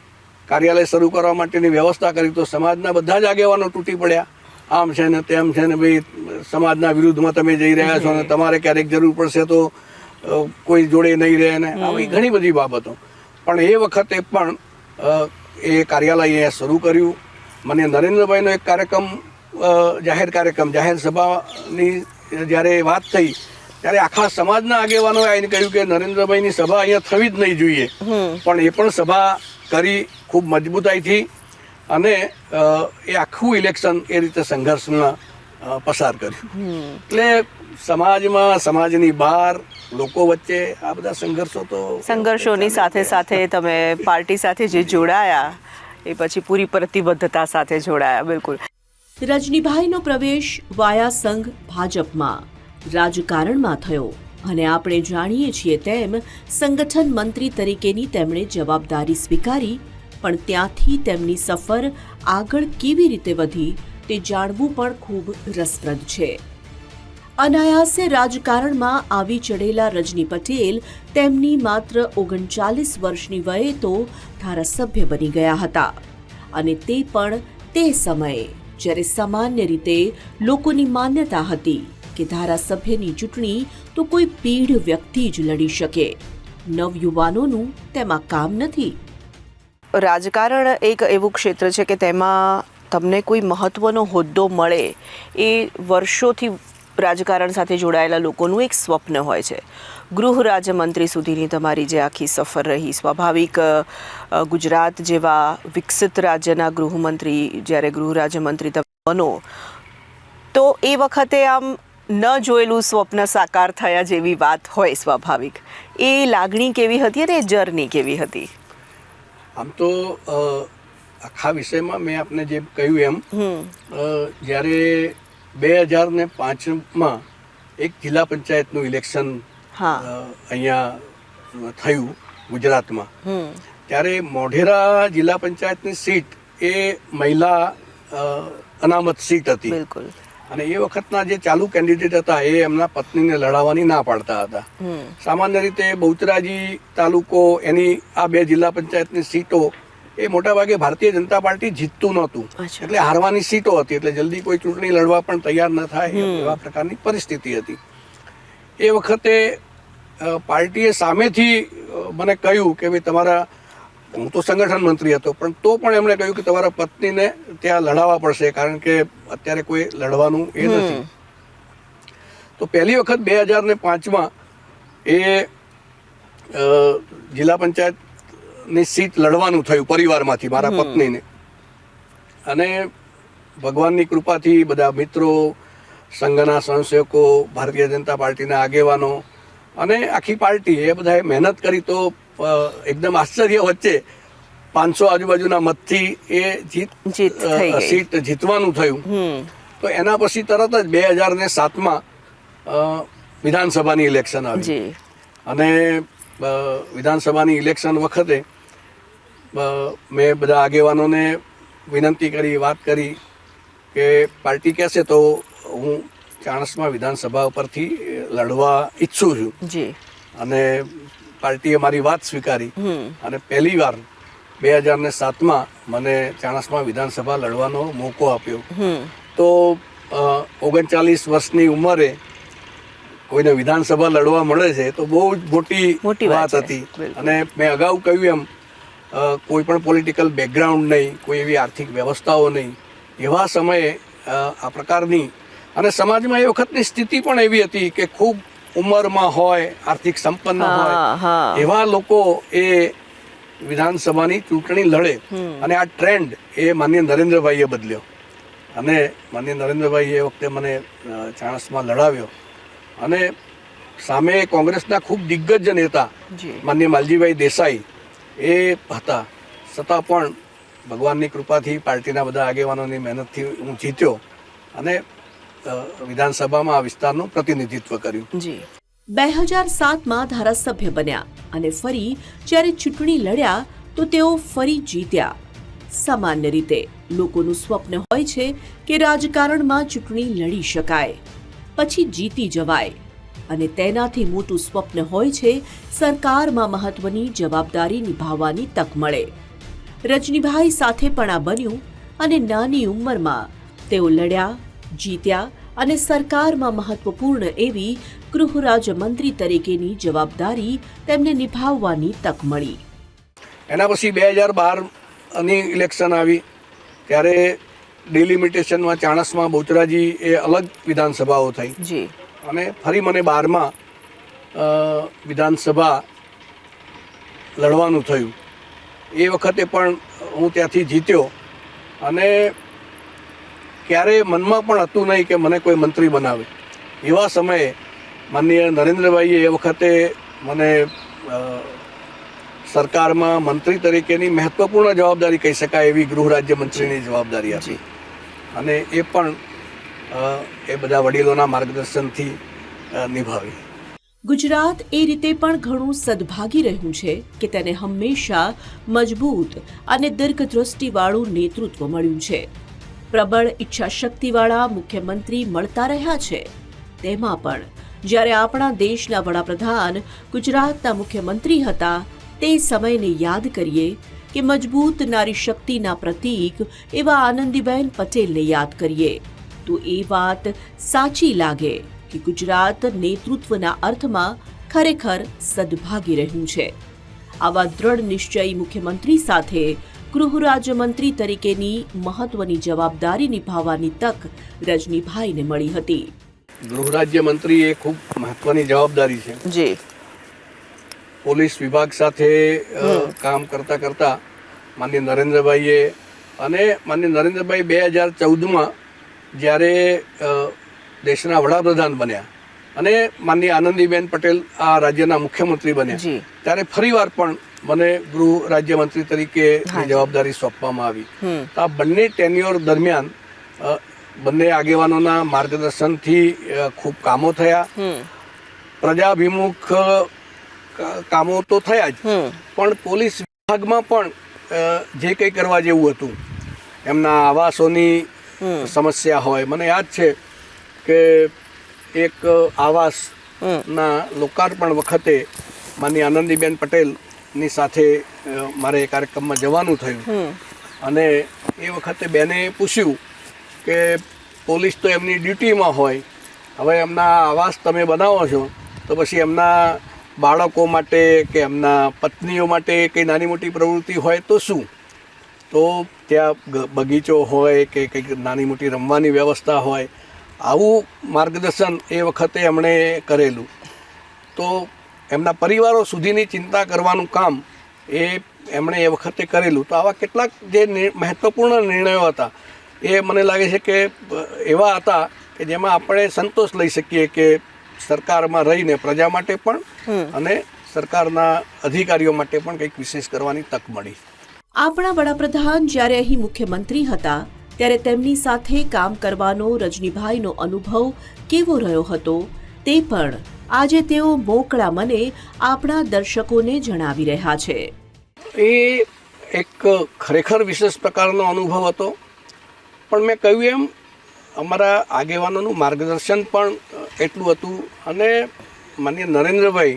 S2: કાર્યાલય શરૂ કરવા માટેની વ્યવસ્થા કરી. તો સમાજના બધા જ આગેવાનો તૂટી પડ્યા, આમ છે ને તેમ છે ને, ભાઈ સમાજના વિરુદ્ધમાં તમે જઈ રહ્યા છો ને તમારે ક્યારેક જરૂર પડશે તો કોઈ જોડે નહીં રહે ને આવી ઘણી બધી બાબતો. પણ એ વખતે પણ એ કાર્યાલય અહીંયા શરૂ કર્યું. મને નરેન્દ્રભાઈનો એક જાહેર સભાની જ્યારે વાત થઈ ત્યારે આખા સમાજના આગેવાનોએ આવીને કહ્યું કે નરેન્દ્રભાઈની સભા અહીંયા થવી જ નહીં જોઈએ. પણ એ પણ સભા કરી ખૂબ મજબૂતાઈથી અને એ આખું ઇલેક્શન એ રીતે સંઘર્ષમાં પસાર કર્યું. એટલે સમાજમાં, સમાજની બહાર, લોકો વચ્ચે આ બધા સંઘર્ષોની
S1: સાથે સાથે તમે પાર્ટી સાથે જે જોડાયા એ પછી પૂરી પ્રતિબદ્ધતા સાથે જોડાયા. બિલકુલ. રજનીભાઈનો પ્રવેશ વાયા સંઘ ભાજપમાં રાજકારણમાં થયો અને આપણે જાણીએ છીએ તેમ સંગઠન મંત્રી તરીકેની તેમણે જવાબદારી સ્વીકારી. પણ ત્યાંથી તેમની સફર આગળ કેવી રીતે વધી તે જાણવું પણ ખૂબ રસપ્રદ છે. અનાયાસે રાજકારણમાં આવી ચડેલા રજની પટેલ તેમની માત્ર 39 વર્ષની વયે તો ધારાસભ્ય બની ગયા હતા અને તે પણ તે સમયે જ્યારે સામાન્ય રીતે લોકોની માન્યતા હતી કે ધારાસભ્યની ચૂંટણી તો કોઈ પીઢ વ્યક્તિ જ લડી શકે, નવયુવાનોનું તેમાં કામ નથી. રાજકારણ એક એવું ક્ષેત્ર છે કે તેમાં તમને કોઈ મહત્વનો હોદ્દો મળે એ વર્ષોથી રાજકારણ સાથે જોડાયેલા લોકોનું એક સ્વપ્ન હોય છે. ગૃહ રાજ્યમંત્રી સુધીની તમારી જે આખી સફર રહી, સ્વાભાવિક ગુજરાત જેવા વિકસિત રાજ્યના ગૃહમંત્રી જ્યારે ગૃહ રાજ્યમંત્રી તમે બનો તો એ વખતે આમ ન જોયેલું સ્વપ્ન સાકાર થયા જેવી વાત હોય સ્વાભાવિક. એ લાગણી કેવી હતી અને એ જર્ની કેવી હતી?
S2: આમ તો આખા વિષયમાં મેં આપને જે કહ્યું એમ જ્યારે 2005માં એક જિલ્લા પંચાયતનું ઇલેક્શન અહીંયા થયું ગુજરાતમાં, ત્યારે મોઢેરા જિલ્લા પંચાયતની સીટ એ મહિલા અનામત સીટ હતી.
S1: બિલકુલ.
S2: અને એ વખતના જે ચાલુ કેન્ડિડેટ હતા એ એમના પત્નીને લડાવવાની ના પાડતા હતા. સામાન્ય રીતે બહુચરાજી તાલુકો એની આ 2 જિલ્લા પંચાયતની સીટો એ મોટાભાગે ભારતીય જનતા પાર્ટી જીતતું નહોતું, એટલે હારવાની સીટો હતી, એટલે જલ્દી કોઈ ચૂંટણી લડવા પણ તૈયાર ન થાય એવા પ્રકારની પરિસ્થિતિ હતી. એ વખતે પાર્ટીએ સામેથી મને કહ્યું કે ભાઈ તમારા, હું તો સંગઠન મંત્રી હતો પણ તો પણ એમણે કહ્યું કે તમારા પત્નીને ત્યાં લડાવવા પડશે, કારણ કે અત્યારે કોઈ લડવાનું એ નથી. તો પહેલી વખત 2005માં એ જિલ્લા પંચાયતની સીટ લડવાનું થયું પરિવારમાંથી મારા પત્નીને. અને ભગવાનની કૃપાથી બધા મિત્રો, સંઘના સ્વયંસેવકો, ભારતીય જનતા પાર્ટીના આગેવાનો અને આખી પાર્ટી એ બધાએ મહેનત કરી. તો એકદમ આશ્ચર્ય વચ્ચે 500 આજુબાજુના મતથી એ સીટ જીતવાનું થયું. તો એના પછી તરત જ 2007માં વિધાનસભાની ઇલેક્શન આવી. અને વિધાનસભાની ઇલેક્શન વખતે મેં બધા આગેવાનોને વિનંતી કરી, વાત કરી કે પાર્ટી કહેશે તો હું ચાણસ્મા વિધાનસભા ઉપરથી લડવા ઈચ્છું છું. અને પાર્ટીએ મારી વાત સ્વીકારી અને પહેલી વાર 2007માં મને ચાણસ્મા વિધાનસભા લડવાનો મોકો આપ્યો. તો 39 વર્ષની ઉંમરે કોઈને વિધાનસભા લડવા મળે છે તો બહુ જ મોટી વાત હતી. અને મેં અગાઉ કહ્યું એમ કોઈ પણ પોલિટિકલ બેકગ્રાઉન્ડ નહીં, કોઈ એવી આર્થિક વ્યવસ્થાઓ નહીં, એવા સમયે આ પ્રકારની, અને સમાજમાં એ વખતની સ્થિતિ પણ એવી હતી કે ખૂબ ઉંમરમાં હોય, આર્થિક સંપન્ન હોય એવા લોકો એ વિધાનસભાની ચૂંટણી લડે. અને આ ટ્રેન્ડ એ માનનીય નરેન્દ્રભાઈએ બદલ્યો. અને માનનીય નરેન્દ્રભાઈએ એ વખતે મને ચાણસ્મા લડાવ્યો. અને સામે કોંગ્રેસના ખૂબ દિગ્ગજ નેતા માનનીય માલજીભાઈ દેસાઈ એ હતા, છતાં પણ ભગવાનની કૃપાથી, પાર્ટીના બધા આગેવાનોની મહેનતથી હું જીત્યો અને વિધાનસભામાં આ વિસ્તારનું પ્રતિનિધિત્વ કર્યું.
S3: 2007માં ધારાસભ્ય બન્યા અને ફરી જ્યારે ચૂંટણી લડ્યા તો તેઓ ફરી જીત્યા. સામાન્ય રીતે લોકોનું સ્વપ્ન હોય છે કે રાજકારણમાં ચૂંટણી લડી શકાય, પછી જીતી જવાય, અને તેનાથી મોટું સ્વપ્ન હોય છે સરકારમાં મહત્વની જવાબદારી નિભાવવાની તક મળે. રજનીભાઈ સાથે પણ આ બન્યું અને નાની ઉંમરમાં તેઓ લડ્યા, જીત્યા અને સરકારમાં મહત્વપૂર્ણ એવી ગૃહ રાજ્યમંત્રી તરીકેની જવાબદારી તેમને નિભાવવાની તક મળી.
S2: એના પછી 2012ની ઇલેક્શન આવી ત્યારે ડિલિમિટેશનમાં ચાણસ્મા, બહુચરાજી એ અલગ વિધાનસભાઓ થઈ. અને ફરી મને 12માં વિધાનસભા લડવાનું થયું. એ વખતે પણ હું ત્યાંથી જીત્યો. અને ક્યારેય મનમાં પણ હતું નહીં કે મને કોઈ મંત્રી બનાવે. એવા સમયે માનનીય નરેન્દ્રભાઈએ એ વખતે મને સરકારમાં મંત્રી તરીકેની મહત્વપૂર્ણ જવાબદારી કહી શકાય એવી ગૃહ રાજ્યમંત્રીની જવાબદારી આપી. અને એ પણ એ બધા વડીલોના માર્ગદર્શનથી નિભાવી.
S3: ગુજરાત એ રીતે પણ ઘણું સદભાગી રહ્યું છે કે તેને હંમેશા મજબૂત અને દીર્ઘદ્રષ્ટિવાળું નેતૃત્વ મળ્યું છે. પ્રબળ ઈચ્છાશક્તિવાળા મુખ્યમંત્રી મળતા રહ્યા છે. તેમાં પણ જ્યારે આપણા દેશના વડાપ્રધાન ગુજરાતના મુખ્યમંત્રી હતા તે સમયને યાદ કરીએ કે મજબૂત નારી શક્તિના પ્રતીક એવા આનંદીબેન પટેલને યાદ કરીએ તો એ વાત સાચી લાગે કે ગુજરાત નેતૃત્વના અર્થમાં ખરેખર સદભાગી રહ્યું છે. આવા દ્રઢ નિશ્ચયી મુખ્યમંત્રી સાથે ગૃહ રાજ્યમંત્રી તરીકેની મહત્વની જવાબદારી નિભાવવાની તક રજનીભાઈને મળી હતી.
S2: ગૃહ રાજ્યમંત્રી એ ખૂબ મહત્વની જવાબદારી છે. પોલીસ વિભાગ સાથે કામ કરતા કરતા માનનીય નરેન્દ્રભાઈએ અને માનનીય નરેન્દ્રભાઈ 2014માં જ્યારે દેશના વડાપ્રધાન બન્યા અને માનનીય આનંદીબેન પટેલ આ રાજ્યના મુખ્યમંત્રી બન્યા ત્યારે ફરીવાર પણ મને ગૃહ રાજ્યમંત્રી તરીકેની જવાબદારી સોંપવામાં આવી. આ બંને ટેન્યોર દરમિયાન બંને આગેવાનોના માર્ગદર્શનથી ખૂબ કામો થયા. પ્રજાભિમુખ કામો તો થયા જ, પણ પોલીસ વિભાગમાં પણ જે કંઈ કરવા જેવું હતું એમના આવાસોની સમસ્યા હોય. મને યાદ છે કે એક આવાસના લોકાર્પણ વખતે માનની આનંદીબેન પટેલની સાથે મારે એ કાર્યક્રમમાં જવાનું થયું અને એ વખતે બેને પૂછ્યું કે પોલીસ તો એમની ડ્યુટીમાં હોય, હવે એમના આવાસ તમે બનાવો છો તો પછી એમના બાળકો માટે કે એમના પત્નીઓ માટે કંઈ નાની મોટી પ્રવૃત્તિ હોય તો શું? તો ત્યાં બગીચો હોય કે કંઈક નાની મોટી રમવાની વ્યવસ્થા હોય, આવું માર્ગદર્શન એ વખતે એમણે કરેલું. તો એમના પરિવારો સુધીની ચિંતા કરવાનું કામ એમણે એ વખતે કરેલું. તો આવા કેટલાક જે મહત્ત્વપૂર્ણ નિર્ણયો હતા એ મને લાગે છે કે એવા હતા કે જેમાં આપણે સંતોષ લઈ શકીએ કે સરકારમાં રહીને પ્રજા માટે પણ અને સરકારના અધિકારીઓ માટે પણ કંઈક વિશેષ કરવાની તક મળી.
S3: આપણા વડાપ્રધાન જ્યારે અહીં મુખ્યમંત્રી હતા ત્યારે તેમની સાથે કામ કરવાનો રજનીભાઈનો અનુભવ કેવો રહ્યો હતો તે પણ આજે તેઓ મોકળા મને આપણા દર્શકોને જણાવી રહ્યા છે.
S2: એ એક ખરેખર વિશેષ પ્રકારનો અનુભવ હતો. પણ મેં કહ્યું એમ અમારા આગેવાનોનું માર્ગદર્શન પણ એટલું હતું અને માનનીય નરેન્દ્રભાઈ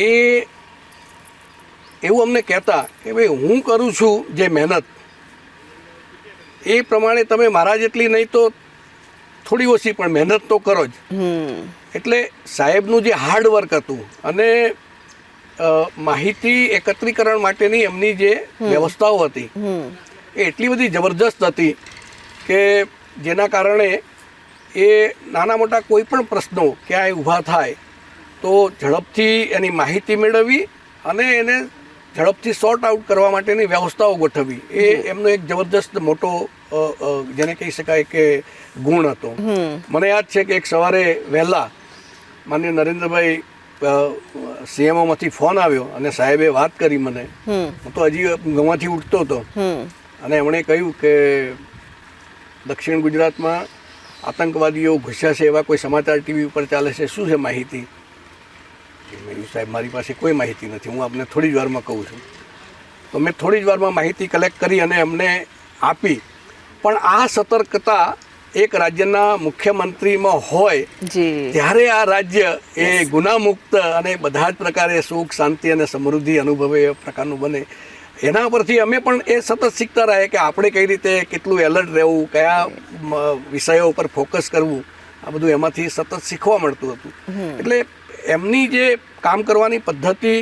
S2: એ એવું અમને કહેતા કે ભાઈ હું કરું છું જે મહેનત એ પ્રમાણે તમે મારા જેટલી નહીં તો થોડી ઓછી પણ મહેનત તો કરો જ. એટલે સાહેબનું જે હાર્ડવર્ક હતું અને માહિતી એકત્રીકરણ માટેની એમની જે વ્યવસ્થાઓ હતી એ એટલી બધી જબરજસ્ત હતી કે જેના કારણે એ નાના મોટા કોઈ પણ પ્રશ્નો ક્યાંય ઊભા થાય તો ઝડપથી એની માહિતી મેળવવી અને એને ઝડપથી સોર્ટ આઉટ કરવા માટેની વ્યવસ્થાઓ ગોઠવવી એ એમનો એક જબરજસ્ત મોટો જેને કહી શકાય કે ગુણ હતો. મને યાદ છે કે એક સવારે વહેલા માનનીય નરેન્દ્રભાઈ સીએમઓમાંથી ફોન આવ્યો અને સાહેબે વાત કરી મને. હું તો હજી ગમાંથી ઉઠતો હતો અને એમણે કહ્યું કે દક્ષિણ ગુજરાતમાં આતંકવાદીઓ ઘૂસ્યા છે એવા કોઈ સમાચાર ટીવી ઉપર ચાલે છે, શું છે માહિતી? મેં સાહેબ મારી પાસે કોઈ માહિતી નથી, હું આપને થોડી જ વારમાં કહું છું. તો મેં થોડી જ વારમાં માહિતી કલેક્ટ કરી અને એમને આપી. પણ આ સતર્કતા એક રાજ્યના મુખ્યમંત્રીમાં હોય ત્યારે આ રાજ્ય એ ગુનામુક્ત અને બધા જ પ્રકારે સુખ શાંતિ અને સમૃદ્ધિ અનુભવે એ પ્રકારનું બને. એના પરથી અમે પણ એ સતત શીખતા રહ્યા કે આપણે કઈ રીતે કેટલું એલર્ટ રહેવું, કયા વિષયો ઉપર ફોકસ કરવું, આ બધું એમાંથી સતત શીખવા મળતું હતું. એટલે એમની જે કામ કરવાની પદ્ધતિ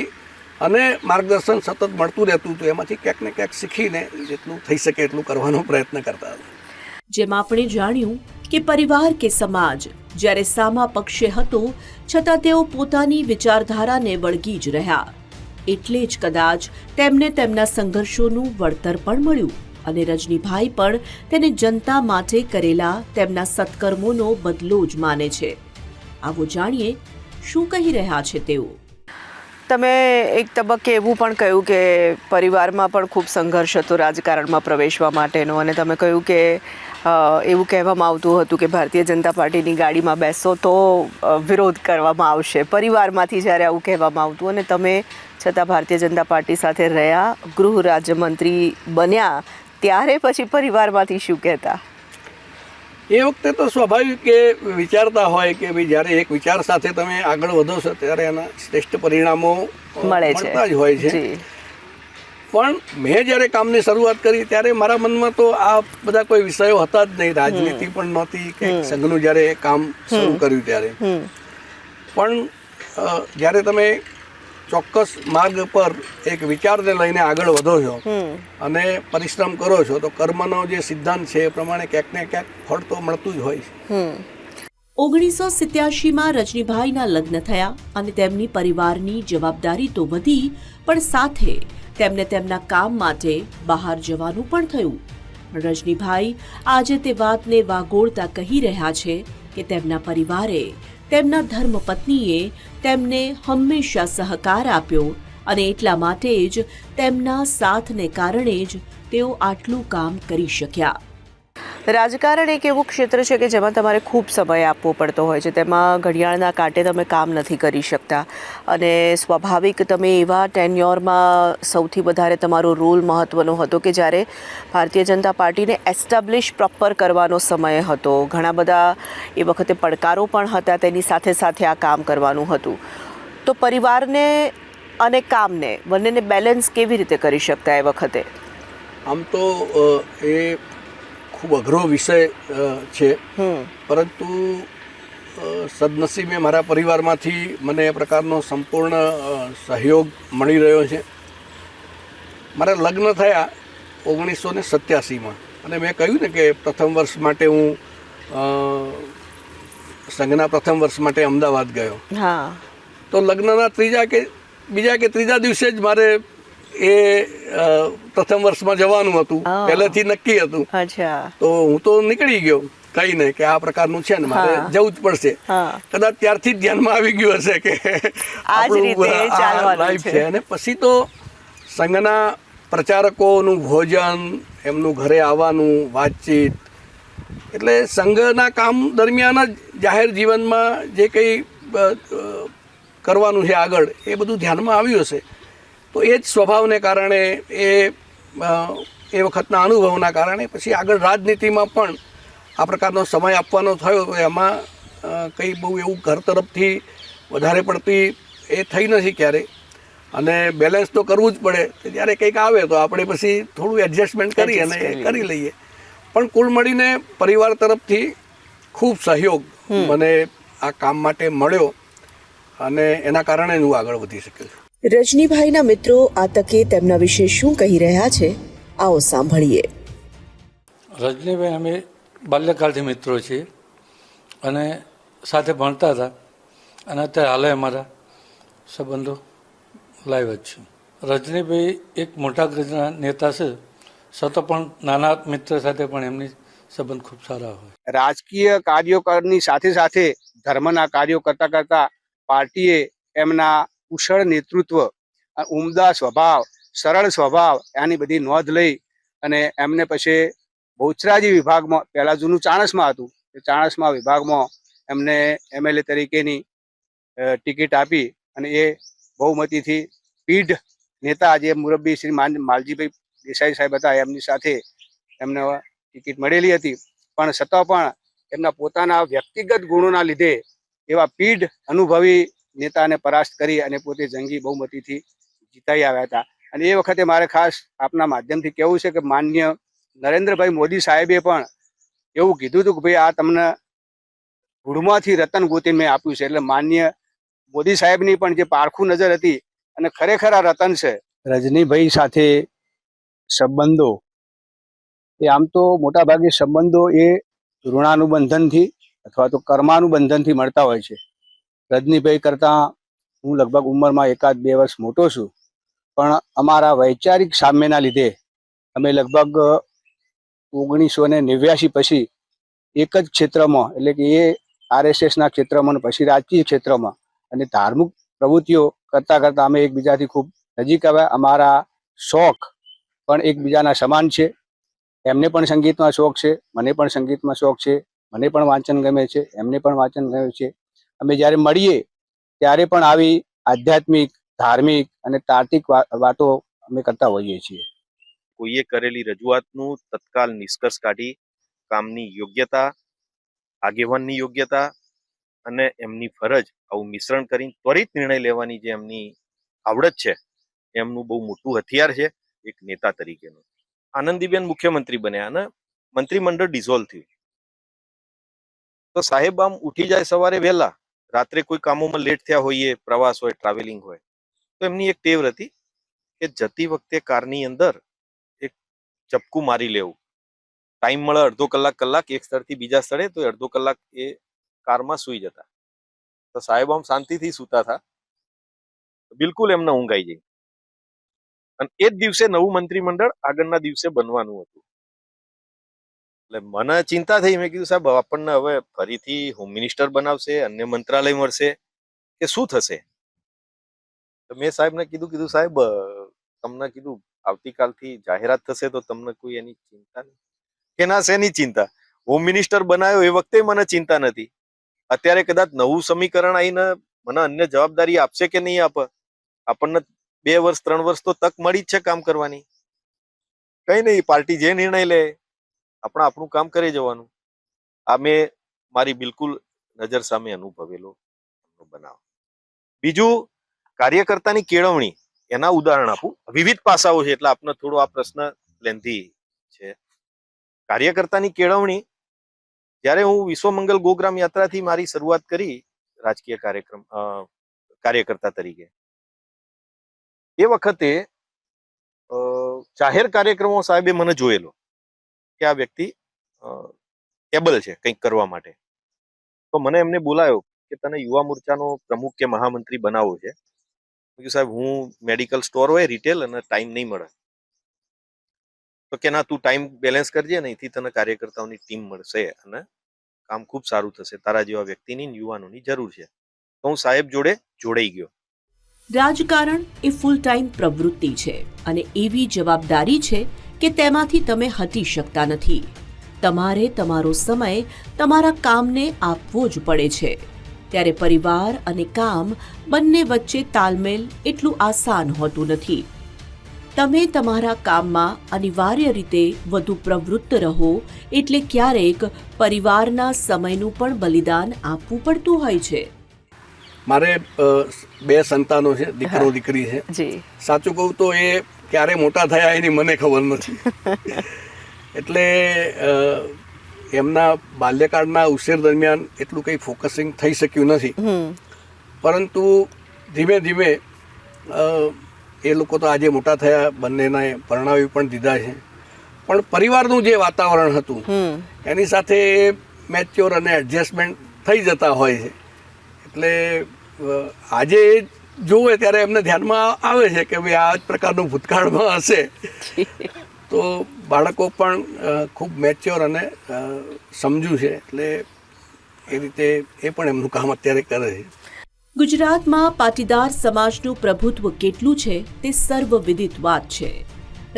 S2: અને માર્ગદર્શન સતત મળતું રહેતું હતું એમાંથી ક્યાંક ને ક્યાંક શીખીને જેટલું થઈ શકે એટલું કરવાનો પ્રયત્ન કરતા હતા.
S3: જેમ આપણે જાણ્યું કે પરિવાર કે સમાજ જ્યારે સામા પક્ષે હતો છતાં તેઓ પોતાની વિચારધારાને વળગી જ રહ્યા. એટલે જ કદાચ તેમને તેમના સંઘર્ષોનું વળતર પણ મળ્યું અને રજનીભાઈ પણ તેને જનતા માટે કરેલા તેમના સત્કર્મોનો બદલો જ માને છે. આવો જાણીએ શું કહી રહ્યા છે તેઓ.
S1: તમે એક તબક્કે એવું પણ કહ્યું કે પરિવારમાં પણ ખૂબ સંઘર્ષ હતો રાજકારણમાં પ્રવેશવા માટેનો અને તમે કહ્યું કે એવું કહેવામાં આવતું હતું કે ભારતીય જનતા પાર્ટીની ગાડીમાં બેસો તો વિરોધ કરવામાં આવશે. પરિવારમાંથી જ્યારે આવું કહેવામાં આવતું અને તમે છતાં ભારતીય જનતા પાર્ટી સાથે રહ્યા, ગૃહ રાજ્યમંત્રી બન્યા, ત્યારે પછી પરિવારમાંથી શું કહેતા?
S2: એ વખતે તો સ્વાભાવિક કે વિચારતા હોય કે ભાઈ જ્યારે એક વિચાર સાથે તમે આગળ વધો છો ત્યારે એના શ્રેષ્ઠ પરિણામો મળતા જ હોય છે. પણ મેં જ્યારે કામની શરૂઆત કરી ત્યારે મારા મનમાં તો આ બધા કોઈ વિષયો હતા જ નહીં, રાજનીતિ પણ નહોતી કે સંઘનું જ્યારે કામ શરૂ કર્યું ત્યારે. પણ જ્યારે તમે ચોક્કસ માર્ગ પર એક વિચારને લઈને આગળ વધો છો અને પરિશ્રમ કરો છો તો કર્મનો જે સિદ્ધાંત છે એ પ્રમાણે ક્યાંક ને ક્યાંક ફળ તો મળતું જ હોય છે.
S3: 1987માં રજનીભાઈના લગ્ન થયા અને તેમની પરિવારની જવાબદારી તો વધી પણ સાથે તેમને તેમના કામ માટે બહાર જવાનું પણ થયું. રજનીભાઈ આજે તે વાતને વાગોળતા કહી રહ્યા છે કે તેમના પરિવારે, તેમના ધર્મપત્નીએ તેમને હંમેશા સહકાર આપ્યો અને એટલા માટે જ તેમના સાથને કારણે જ તેઓ આટલું કામ કરી શક્યા.
S1: રાજકારણ એક એવું ક્ષેત્ર છે કે જેમાં તમારે ખૂબ સમય આપવો પડતો હોય છે, તેમાં ઘડિયાળના કાંટે તમે કામ નથી કરી શકતા અને સ્વાભાવિક તમે એવા ટેન્યોરમાં સૌથી વધારે તમારો રોલ મહત્ત્વનો હતો કે જ્યારે ભારતીય જનતા પાર્ટીને એસ્ટાબ્લિશ પ્રોપર કરવાનો સમય હતો, ઘણા બધા એ વખતે પડકારો પણ હતા, તેની સાથે સાથે આ કામ કરવાનું હતું. તો પરિવારને અને કામને બંનેને બેલેન્સ કેવી રીતે કરી શકતા એ વખતે?
S2: આમ તો એ ખૂબ અઘરો વિષય છે, પરંતુ સદનસીબે મારા પરિવારમાંથી મને એ પ્રકારનો સંપૂર્ણ સહયોગ મળી રહ્યો છે. મારા લગ્ન થયા 1987માં અને મેં કહ્યું ને કે પ્રથમ વર્ષ માટે હું સંઘના પ્રથમ વર્ષ માટે અમદાવાદ ગયો.
S1: હા. તો
S2: લગ્નના બીજા કે ત્રીજા દિવસે જ મારે એ પ્રથમ વર્ષમાં જવાનું હતું, પહેલેથી નક્કી હતું. તો હું તો નીકળી ગયો કહીને કે આ પ્રકારનું છે ને મારે જવું જ પડશે. કદાચ ત્યારથી જ ધ્યાનમાં આવી ગયું હશે કે આપણું લાઈફ છે. અને પછી તો સંઘના પ્રચારકોનું ભોજન, એમનું ઘરે આવવાનું, વાતચીત, એટલે સંઘના કામ દરમિયાન જ જાહેર જીવનમાં જે કંઈ કરવાનું છે આગળ, એ બધું ધ્યાનમાં આવ્યું હશે. તો એ જ સ્વભાવને કારણે, એ વખતના અનુભવના કારણે પછી આગળ રાજનીતિમાં પણ આ પ્રકારનો સમય આપવાનો થયો. તો એમાં કંઈ બહુ એવું ઘર તરફથી વધારે પડતી એ થઈ નથી ક્યારેય, અને બેલેન્સ તો કરવું જ પડે. જ્યારે કંઈક આવે તો આપણે પછી થોડું એડજસ્ટમેન્ટ કરી અને કરી લઈએ. પણ કુલ મળીને પરિવાર તરફથી ખૂબ સહયોગ મને આ કામ માટે મળ્યો અને એના કારણે હું આગળ વધી શક્યો છું.
S3: રજનીભાઈના મિત્રો આ તકે તેમના વિશે શું કહી રહ્યા છે, આવો સાંભળીએ.
S4: રજનીભાઈ અમે બાલ્યકાળથી મિત્રો છીએ અને સાથે ભણતા હતા અને અત્યારે હાલે અમારા સંબંધો લાઈવ જ છે. રજનીભાઈ એક મોટા ગજના નેતા છે, છતાં પણ નાના મિત્ર સાથે પણ એમની સંબંધ ખૂબ સારા હોય.
S5: રાજકીય કાર્યોની સાથે સાથે ધર્મના કાર્યો કરતા કરતા પાર્ટીએ એમના કુશળ નેતૃત્વ, ઉમદા સ્વભાવ, સરળ સ્વભાવ, આની બધી નોંધ લઈ અને એમને પછી બહુચરાજી વિભાગમાં, પહેલાં જૂનું ચાણસમાં હતું, એ ચાણસમાં વિભાગમાં એમને MLA તરીકેની ટિકિટ આપી અને એ બહુમતીથી પીઢ નેતા જે મુરબ્બી શ્રી માલજીભાઈ દેસાઈ સાહેબ હતા, એમની સાથે એમને ટિકિટ મળેલી હતી. પણ છતાં પણ એમના પોતાના વ્યક્તિગત ગુણોના લીધે એવા પીઢ અનુભવી નેતાને પરાસ્ત કરી અને પોતે જંગી બહુમતીથી જીતાઈ આવ્યા હતા. અને એ વખતે મારે ખાસ આપના માધ્યમથી કહેવું છે કે માન્ય નરેન્દ્રભાઈ મોદી સાહેબે પણ એવું કીધું હતું કે ભાઈ આ તમને ગુડમાંથી રતન ગોતીને મેં આપ્યું છે. એટલે માન્ય મોદી સાહેબની પણ જે પારખું નજર હતી અને ખરેખર આ રતન છે. રજનીભાઈ સાથે સંબંધો એ આમ તો મોટાભાગે સંબંધો એ ઋણાનુબંધનથી અથવા તો કર્માનુબંધનથી મળતા હોય છે. રજનીભાઈ કરતાં હું લગભગ ઉંમરમાં 1-2 વર્ષ મોટો છું, પણ અમારા વૈચારિક સામ્યના લીધે અમે લગભગ 1989 પછી એક જ ક્ષેત્રમાં, એટલે કે એ RSSના ક્ષેત્રમાં, પછી રાજકીય ક્ષેત્રમાં અને ધાર્મિક પ્રવૃત્તિઓ કરતાં કરતાં અમે એકબીજાથી ખૂબ નજીક આવ્યા. અમારા શોખ પણ એકબીજાના સમાન છે. એમને પણ સંગીતમાં શોખ છે, મને પણ સંગીતમાં શોખ છે, મને પણ વાંચન ગમે છે, એમને પણ વાંચન ગમે છે. અમે જ્યારે મળીએ ત્યારે પણ આવી આધ્યાત્મિક, ધાર્મિક અને તાર્કિક વાતો અમે કરતા હોઈએ છીએ.
S6: કોઈએ કરેલી રજૂઆતનું તત્કાલ નિષ્કર્ષ કાઢી કામની યોગ્યતા, આગેવાનની યોગ્યતા અને એમની ફરજ આવું મિશ્રણ કરી ત્વરિત નિર્ણય લેવાની જે એમની આવડત છે, એમનું બહુ મોટું હથિયાર છે એક નેતા તરીકેનું. આનંદીબેન મુખ્યમંત્રી બન્યા અને મંત્રીમંડળ ડિઝોલ્વ થયું. તો સાહેબ આમ ઉઠી જાય સવારે વહેલા, રાત્રે કોઈ કામોમાં લેટ થયા હોઈએ, પ્રવાસ હોય, ટ્રાવેલિંગ હોય, તો એમની એક ટેવ હતી કે જતી વખતે કારની અંદર એક ચપકું મારી લેવું. ટાઈમ મળે અડધો કલાક એક સ્થળથી બીજા સ્થળે, તો અડધો કલાક એ કારમાં સૂઈ જતા. તો સાહેબ આમ શાંતિથી સૂતા હતા, બિલકુલ એમને ઊંઘ આવી જાય. અને એ જ દિવસે નવું મંત્રીમંડળ આગળના દિવસે બનવાનું હતું. એટલે મને ચિંતા થઈ. મેં કીધું સાહેબ આપણને હવે ફરીથી હોમ મિનિસ્ટર બનાવશે, અન્ય મંત્રાલય મળશે કે શું થશે? તો મેં સાહેબને કીધું સાહેબ તમને કીધું આવતીકાલથી જાહેરાત થશે તો તમને કોઈ એની ચિંતા નહીં. એના શેની ચિંતા? હોમ મિનિસ્ટર બનાવ્યો એ વખતે મને ચિંતા નથી. અત્યારે કદાચ નવું સમીકરણ આવીને મને અન્ય જવાબદારી આપશે કે નહીં આપે, આપણને 2 વર્ષ 3 વર્ષ તો તક મળી જ છે કામ કરવાની. કઈ નહીં, પાર્ટી જે નિર્ણય લે આપણે આપણું કામ કરી જવાનું. આ મેં મારી બિલકુલ નજર સામે અનુભવેલો બનાવ. બીજું, કાર્યકર્તાની કેળવણી, એના ઉદાહરણ આપું. વિવિધ પાસાઓ છે એટલે આપને થોડો આ પ્રશ્ન લેન્થી છે. કાર્યકર્તાની કેળવણી, જ્યારે હું વિશ્વમંગલ ગોગ્રામ યાત્રાથી મારી શરૂઆત કરી રાજકીય કાર્યકર્તા તરીકે, એ વખતે જાહેર કાર્યક્રમો સાહેબે મને જોયેલો કે આ વ્યક્તિ એબલ છે કંઈક કરવા માટે. તો મને એમને બોલાયો કે તને યુવા મોરચાનો પ્રમુખ કે મહામંત્રી બનાવવો છે. સાહેબ, હું મેડિકલ સ્ટોર હોય રિટેલ અને ટાઈમ નહીં મળે. તો કે ના, તું ટાઈમ બેલેન્સ કરજે ને, અહીંથી તને કાર્યકર્તાઓની ટીમ મળશે અને કામ ખૂબ સારું થશે. તારા જેવા વ્યક્તિની યુવાનોની જરૂર છે. તો હું સાહેબ જોડે જોડાઈ ગયો.
S3: રાજકારણ એ ફૂલ ટાઈમ પ્રવૃત્તિ છે અને એવી જવાબદારી છે કે તેમાંથી તમે હટી શકતા નથી. તમારે તમારો સમય તમારા કામને આપવો જ પડે છે. ત્યારે પરિવાર અને કામ બંને વચ્ચે તાલમેલ એટલું આસાન હોતું નથી. તમે તમારા કામમાં અનિવાર્ય રીતે વધુ પ્રવૃત્ત રહો એટલે ક્યારેક પરિવારના સમયનું પણ બલિદાન આપવું પડતું હોય છે.
S2: મારે 2 સંતાનો છે, દીકરો દીકરી છે.
S1: જી.
S2: સાચું કહું તો એ ક્યારે મોટા થયા એની મને ખબર નથી. એટલે એમના બાલ્યકાળના ઉછેર દરમિયાન એટલું કંઈ ફોકસિંગ થઈ શક્યું નથી. પરંતુ ધીમે ધીમે એ લોકો તો આજે મોટા થયા, બંનેને પરણાવી પણ દીધા છે. પણ પરિવારનું જે વાતાવરણ હતું એની સાથે મેચ્યોર અને એડજસ્ટમેન્ટ થઈ જતા હોય છે. એટલે આજે જોવે ત્યારે એમને ધ્યાનમાં આવે છે કે ભાઈ આ જ પ્રકારનું ભૂતકાળમાં હશે તો બાળકો પણ ખૂબ મેચ્યોર અને સમજુ છે. એટલે એ રીતે એ પણ એમનું કામ અત્યારે કરે છે.
S3: ગુજરાતમાં પાટીદાર સમાજનું પ્રભુત્વ કેટલું છે તે સર્વવિદિત વાત છે.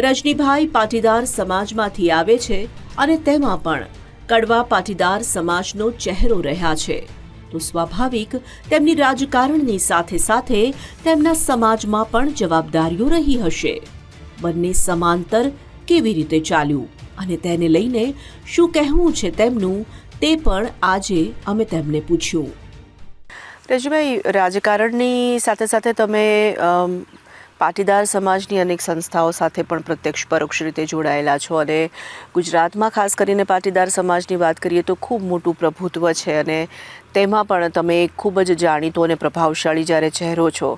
S3: રજનીભાઈ પાટીદાર સમાજમાંથી આવે છે અને તેમાં પણ કડવા પાટીદાર સમાજનો ચહેરો રહ્યા છે. તો સ્વાભાવિક તેમની રાજકારણની સાથે સાથે તેમના સમાજમાં પણ જવાબદારીઓ રહી હશે. બંને સમાંતર કેવી રીતે ચાલ્યું અને તેને લઈને શું કહેવું છે તેમનું, તે પણ આજે અમે તેમને પૂછ્યું.
S1: રજનીભાઈ, રાજકારણની સાથે સાથે તમે પાટીદાર સમાજની અનેક સંસ્થાઓ સાથે પણ પ્રત્યક્ષ પરોક્ષ રીતે જોડાયેલા છો અને ગુજરાતમાં ખાસ કરીને પાટીદાર સમાજની વાત કરીએ તો ખૂબ મોટું પ્રભુત્વ છે અને તેમાં પણ તમે ખૂબ જ જાણીતો અને પ્રભાવશાળી જ્યારે ચહેરો છો.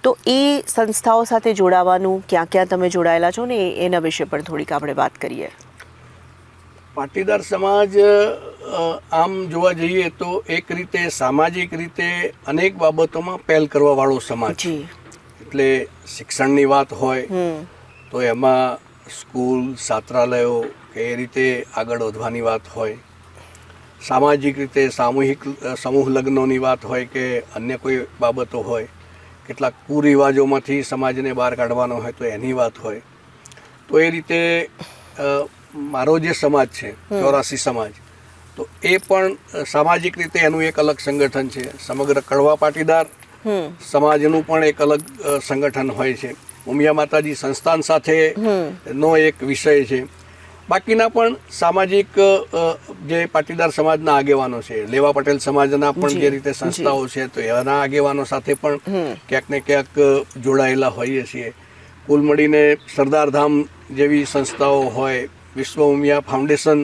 S1: તો એ સંસ્થાઓ સાથે જોડાવાનું ક્યાં ક્યાં તમે જોડાયેલા છો ને એના વિશે પણ થોડીક આપણે વાત કરીએ.
S2: પાટીદાર સમાજ આમ જોવા જઈએ તો એક રીતે સામાજિક રીતે અનેક બાબતોમાં પહેલ કરવાવાળો સમાજ છે. એટલે શિક્ષણની વાત હોય તો એમાં સ્કૂલ, છાત્રાલયો કે એ રીતે આગળ વધવાની વાત હોય, સામાજિક રીતે સમૂહ લગ્નોની વાત હોય કે અન્ય કોઈ બાબતો હોય, કેટલાક કુરિવાજોમાંથી સમાજને બહાર કાઢવાનો હોય તો એની વાત હોય. તો એ રીતે મારો જે સમાજ છે 84 સમાજ, તો એ પણ સામાજિક રીતે એનું એક અલગ સંગઠન છે. સમગ્ર કડવા પાટીદાર સમાજનું પણ એક અલગ સંગઠન હોય છે. ઉમિયા માતાજી સંસ્થાન સાથે નો એક વિષય છે. બાકીના પણ સામાજિક જે પાટીદાર સમાજના આગેવાનો છે, લેવા પટેલ સમાજના પણ જે રીતે સંસ્થાઓ છે તો એના આગેવાનો સાથે પણ ક્યાંક ને ક્યાંક જોડાયેલા હોઈએ છીએ. કુલ મળીને સરદારધામ જેવી સંસ્થાઓ હોય, વિશ્વ ઉમિયા ફાઉન્ડેશન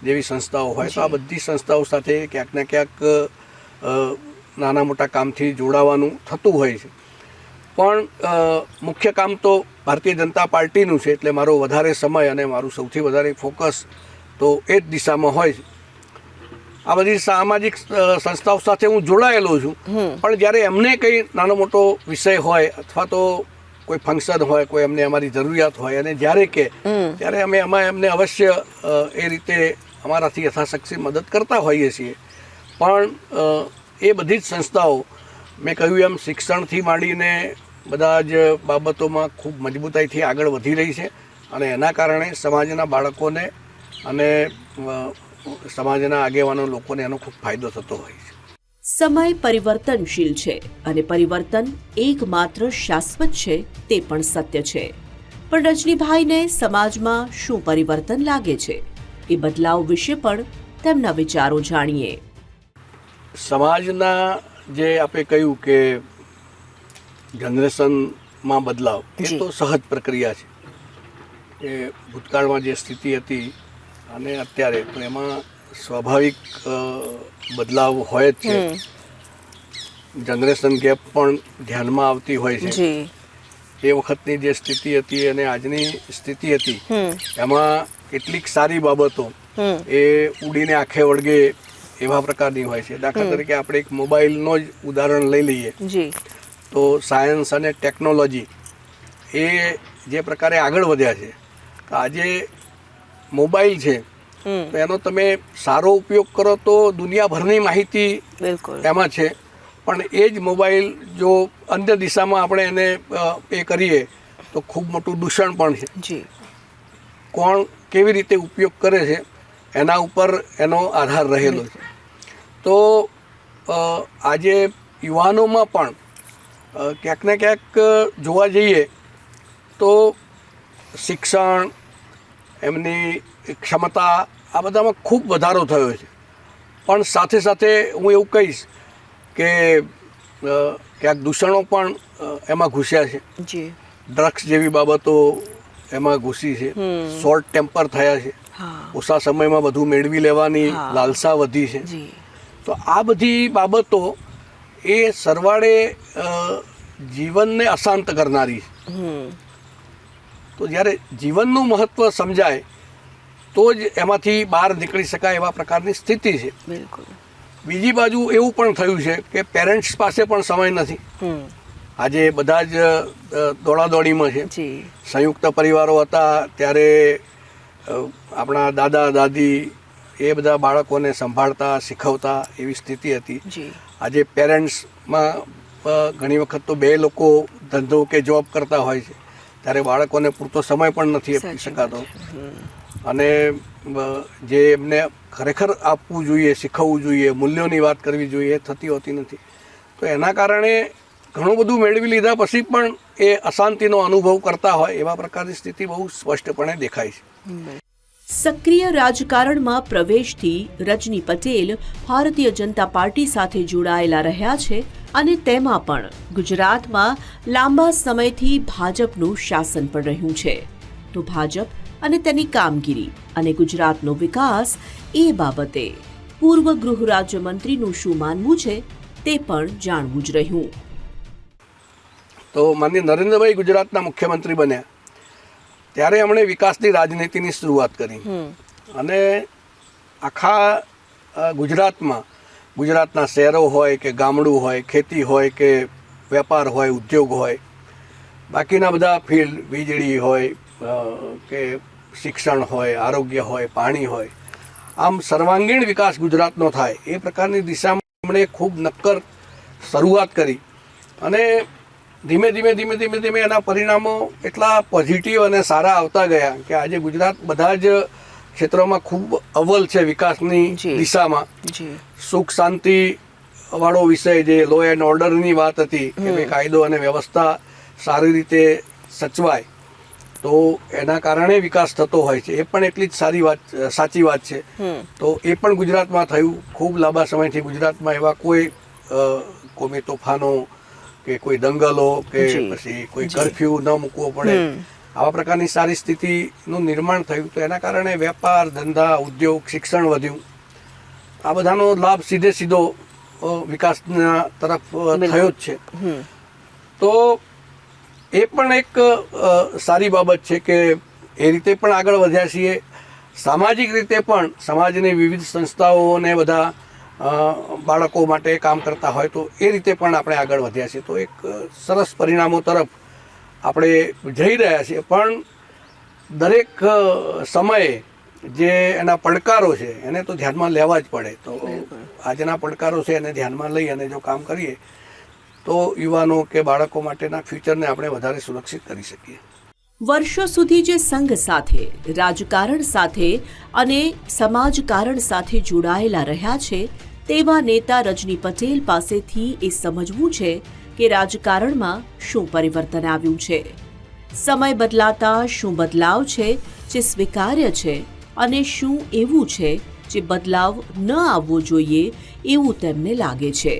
S2: જેવી સંસ્થાઓ હોય, તો આ બધી સંસ્થાઓ સાથે ક્યાંક ને ક્યાંક નાના મોટા કામથી જોડાવાનું થતું હોય છે. પણ મુખ્ય કામ તો ભારતીય જનતા પાર્ટીનું છે એટલે મારો વધારે સમય અને મારું સૌથી વધારે ફોકસ તો એ જ દિશામાં હોય છે. આ બધી સામાજિક સંસ્થાઓ સાથે હું જોડાયેલો છું. પણ જ્યારે એમને કંઈ નાનો મોટો વિષય હોય અથવા તો કોઈ ફંક્શન હોય, કોઈ એમને અમારી જરૂરિયાત હોય અને જ્યારે કે ત્યારે અમે એમને અવશ્ય એ રીતે અમારાથી યથાશક્તિ મદદ કરતા હોઈએ છીએ. પણ એ બધી જ સંસ્થાઓ મેં કહ્યું એમ શિક્ષણથી માંડીને બધા જ બાબતોમાં ખૂબ મજબૂતાઈથી આગળ વધી રહી છે અને એના કારણે સમાજના બાળકોને અને સમાજના આગેવાનો લોકોને એનો ખૂબ ફાયદો થતો હોય છે.
S3: સમય પરિવર્તનશીલ છે અને પરિવર્તન એકમાત્ર શાશ્વત છે તે પણ સત્ય છે. પણ રજનીભાઈને સમાજમાં શું પરિવર્તન લાગે છે એ બદલાવ વિશે પણ તેમના વિચારો જાણીએ.
S2: સમાજના જે આપણે કહ્યું કે જનરેશનમાં બદલાવ એ તો સહજ પ્રક્રિયા છે. કે ભૂતકાળમાં જે સ્થિતિ હતી અને અત્યારે તો એમાં સ્વાભાવિક બદલાવ હોય જ છે. જનરેશન ગેપ પણ ધ્યાનમાં આવતી હોય છે. એ વખતની જે સ્થિતિ હતી અને આજની સ્થિતિ હતી એમાં કેટલીક સારી બાબતો એ ઉડીને આંખે વળગે એવા પ્રકારની હોય છે. દાખલા તરીકે આપણે એક મોબાઈલનો જ ઉદાહરણ લઈ લઈએ તો સાયન્સ અને ટેકનોલોજી એ જે પ્રકારે આગળ વધ્યા છે તો આજે મોબાઈલ છે તો એનો તમે સારો ઉપયોગ કરો તો દુનિયાભરની માહિતી એમાં છે. પણ એ જ મોબાઈલ જો અન્ય દિશામાં આપણે એને એ કરીએ તો ખૂબ મોટું દૂષણ પણ છે. કોણ કેવી રીતે ઉપયોગ કરે છે એના ઉપર એનો આધાર રહેલો છે. તો આજે યુવાનોમાં પણ ક્યાંક ને ક્યાંક જોવા જઈએ તો શિક્ષણ એમની ક્ષમતા આ બધામાં ખૂબ વધારો થયો છે. પણ સાથે સાથે હું એવું કહીશ કે ક્યાંક દૂષણો પણ એમાં ઘૂસ્યા છે. ડ્રગ્સ જેવી બાબતો એમાં ઘૂસી છે. શોર્ટ ટેમ્પર થયા છે. ઓછા સમયમાં બધું મેળવી લેવાની લાલસા વધી છે. તો આ બધી બાબતો એ સરવાળે જીવનને અશાંત કરનારી છે. તો જ્યારે જીવનનું મહત્વ સમજાય તો જ એમાંથી બહાર નીકળી શકાય એવા પ્રકારની સ્થિતિ છે. બીજી બાજુ એવું પણ થયું છે કે પેરેન્ટ્સ પાસે પણ સમય નથી. આજે બધા જ દોડાદોડીમાં છે. સંયુક્ત પરિવારો હતા ત્યારે આપણા દાદા દાદી એ બધા બાળકોને સંભાળતા શીખવતા એવી સ્થિતિ હતી. આજે પેરેન્ટ્સમાં ઘણી વખત તો બે લોકો ધંધો કે જોબ કરતા હોય છે ત્યારે બાળકોને પૂરતો સમય પણ નથી આપી શકાતો. અને જે એમને ખરેખર આપવું જોઈએ, શીખવવું જોઈએ, મૂલ્યોની વાત કરવી જોઈએ એ થતી હોતી નથી. તો એના કારણે ઘણું બધું મેળવી લીધા પછી પણ એ અશાંતિનો અનુભવ કરતા હોય એવા પ્રકારની સ્થિતિ બહુ સ્પષ્ટપણે દેખાય છે.
S3: સક્રિય રાજકારણમાં પ્રવેશથી રજની પટેલ ભારતીય જનતા પાર્ટી સાથે જોડાયેલા રહ્યા છે અને તેમાં પણ ગુજરાતમાં લાંબા સમયથી ભાજપનું શાસન પણ રહ્યું છે. તો ભાજપ અને તેની કામગીરી અને ગુજરાતનો વિકાસ એ બાબતે પૂર્વ ગૃહ રાજ્યમંત્રીનું શું માનવું છે તે પણ જાણવું જ રહ્યું.
S2: તો માનનીય નરેન્દ્રભાઈ ગુજરાતના મુખ્યમંત્રી બન્યા ત્યારે એમણે વિકાસની રાજનીતિની શરૂઆત કરી અને આખા ગુજરાતમાં ગુજરાતના શહેરો હોય કે ગામડું હોય, ખેતી હોય કે વેપાર હોય, ઉદ્યોગ હોય, બાકીના બધા ફિલ્ડ વીજળી હોય કે શિક્ષણ હોય, આરોગ્ય હોય, પાણી હોય, આમ સર્વાંગીણ વિકાસ ગુજરાતનો થાય એ પ્રકારની દિશામાં એમણે ખૂબ નક્કર શરૂઆત કરી અને ધીમે ધીમે એના પરિણામો એટલા પોઝિટિવ અને સારા આવતા ગયા કે આજે ગુજરાત બધા જ ક્ષેત્રોમાં ખૂબ અવ્વલ છે વિકાસની દિશામાં. સુખ શાંતિ વાળો વિષય જે લો એન્ડ ઓર્ડરની વાત હતી કે ભાઈ કાયદો અને વ્યવસ્થા સારી રીતે સચવાય તો એના કારણે વિકાસ થતો હોય છે. એ પણ એટલી જ સાચી વાત છે. તો એ પણ ગુજરાતમાં થયું. ખૂબ લાંબા સમયથી ગુજરાતમાં એવા કોઈ કોમી તોફાનો કે કોઈ દંગલો કે પછી કોઈ કર્ફ્યુ ન મૂકવો પડે આવા પ્રકારની સારી સ્થિતિનું નિર્માણ થયું. તો એના કારણે વેપાર, ધંધા, ઉદ્યોગ, શિક્ષણ વધ્યું. આ બધાનો લાભ સીધો વિકાસના તરફ થયો જ છે. તો એ પણ એક સારી બાબત છે કે એ રીતે પણ આગળ વધ્યા છીએ. સામાજિક રીતે પણ સમાજની વિવિધ સંસ્થાઓને બધા બાળકો માટે કામ કરતા હોય તો એ રીતે પણ આપણે આગળ વધ્યા છીએ. તો એક સરસ પરિણામો તરફ આપણે જઈ રહ્યા છીએ. પણ દરેક સમયે જે એના પડકારો છે એને તો ધ્યાનમાં લેવા જ પડે. તો આજના પડકારો છે એને ધ્યાનમાં લઈ અને જો કામ કરીએ તો યુવાનો કે બાળકો માટેના ફ્યુચરને આપણે વધારે સુરક્ષિત કરી શકીએ.
S3: વર્ષો સુધી જે સંઘ સાથે, રાજકારણ સાથે અને સમાજકારણ સાથે જોડાયેલા રહ્યા છે તેવા નેતા રજની પટેલ પાસેથી એ સમજવું છે કે રાજકારણમાં શું પરિવર્તન આવ્યું છે, સમય બદલાતા શું બદલાવ છે જે સ્વીકાર્ય છે અને શું એવું છે જે બદલાવ ન આવવો જોઈએ એવું તેમને લાગે છે.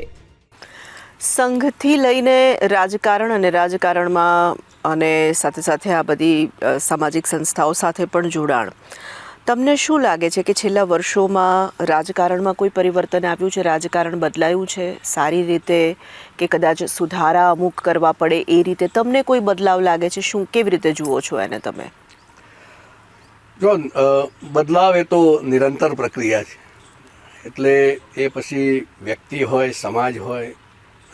S1: સંઘથી લઈને રાજકારણ અને રાજકારણમાં અને સાથે સાથે આ બધી સામાજિક સંસ્થાઓ સાથે પણ જોડાણ, તમને શું લાગે છે કે છેલ્લા વર્ષોમાં રાજકારણમાં કોઈ પરિવર્તન આવ્યું છે, રાજકારણ બદલાયું છે સારી રીતે, કે કદાચ સુધારા અમુક કરવા પડે એ રીતે તમને કોઈ બદલાવ લાગે છે? શું કેવી રીતે જુઓ છો એને તમે?
S2: જો બદલાવ એ તો નિરંતર પ્રક્રિયા છે, એટલે એ પછી વ્યક્તિ હોય, સમાજ હોય,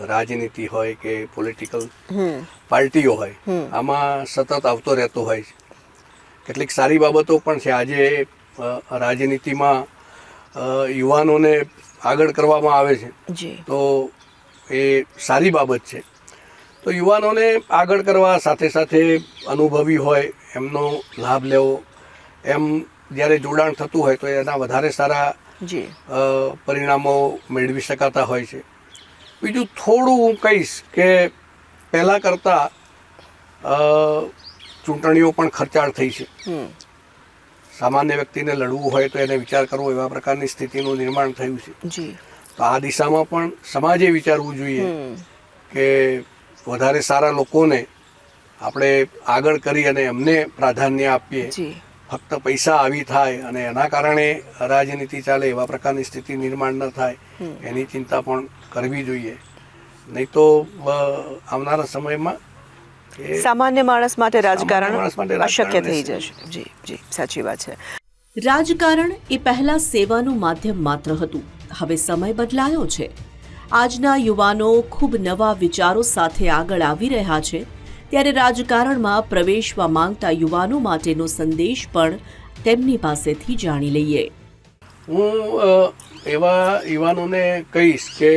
S2: રાજનીતિ હોય કે પોલિટિકલ પાર્ટીઓ હોય, આમાં સતત આવતો રહેતો હોય છે. કેટલીક સારી બાબતો પણ છે. આજે રાજનીતિમાં યુવાનોને આગળ કરવામાં આવે છે તો એ સારી બાબત છે. તો યુવાનોને આગળ કરવા સાથે સાથે અનુભવી હોય એમનો લાભ લેવો, એમ જ્યારે જોડાણ થતું હોય તો એના વધારે સારા પરિણામો મેળવી શકાતા હોય છે. બીજું થોડું હું કહીશ કે પહેલાં કરતાં ચૂંટણીઓ પણ ખર્ચાળ થઈ છે. સામાન્ય વ્યક્તિને લડવું હોય તો એને વિચાર કરવો એવા પ્રકારની સ્થિતિનું નિર્માણ થયું છે. તો આ દિશામાં પણ સમાજે વિચારવું જોઈએ કે વધારે સારા લોકોને આપણે આગળ કરી અને એમને પ્રાધાન્ય આપીએ. ફક્ત પૈસા આવી થાય અને એના કારણે રાજનીતિ ચાલે એવા પ્રકારની સ્થિતિ નિર્માણ ન થાય એની ચિંતા પણ કરવી જોઈએ. નહીં તો આવનારા સમયમાં
S1: સામાન્ય માણસ માટે રાજકારણ અશક્ય થઈ જશે. જી જી, સાચી વાત છે.
S3: રાજકારણ એ પહેલા સેવાનું માધ્યમ માત્ર હતું. હવે સમય બદલાયો છે. આજના યુવાનો ખૂબ નવા વિચારો સાથે આગળ આવી રહ્યા છે. ત્યારે રાજકારણમાં પ્રવેશવા માંગતા યુવાનો માટેનો સંદેશ પણ તેમની પાસેથી જાણી લઈએ.
S2: હું એવા યુવાનોને કહીશ કે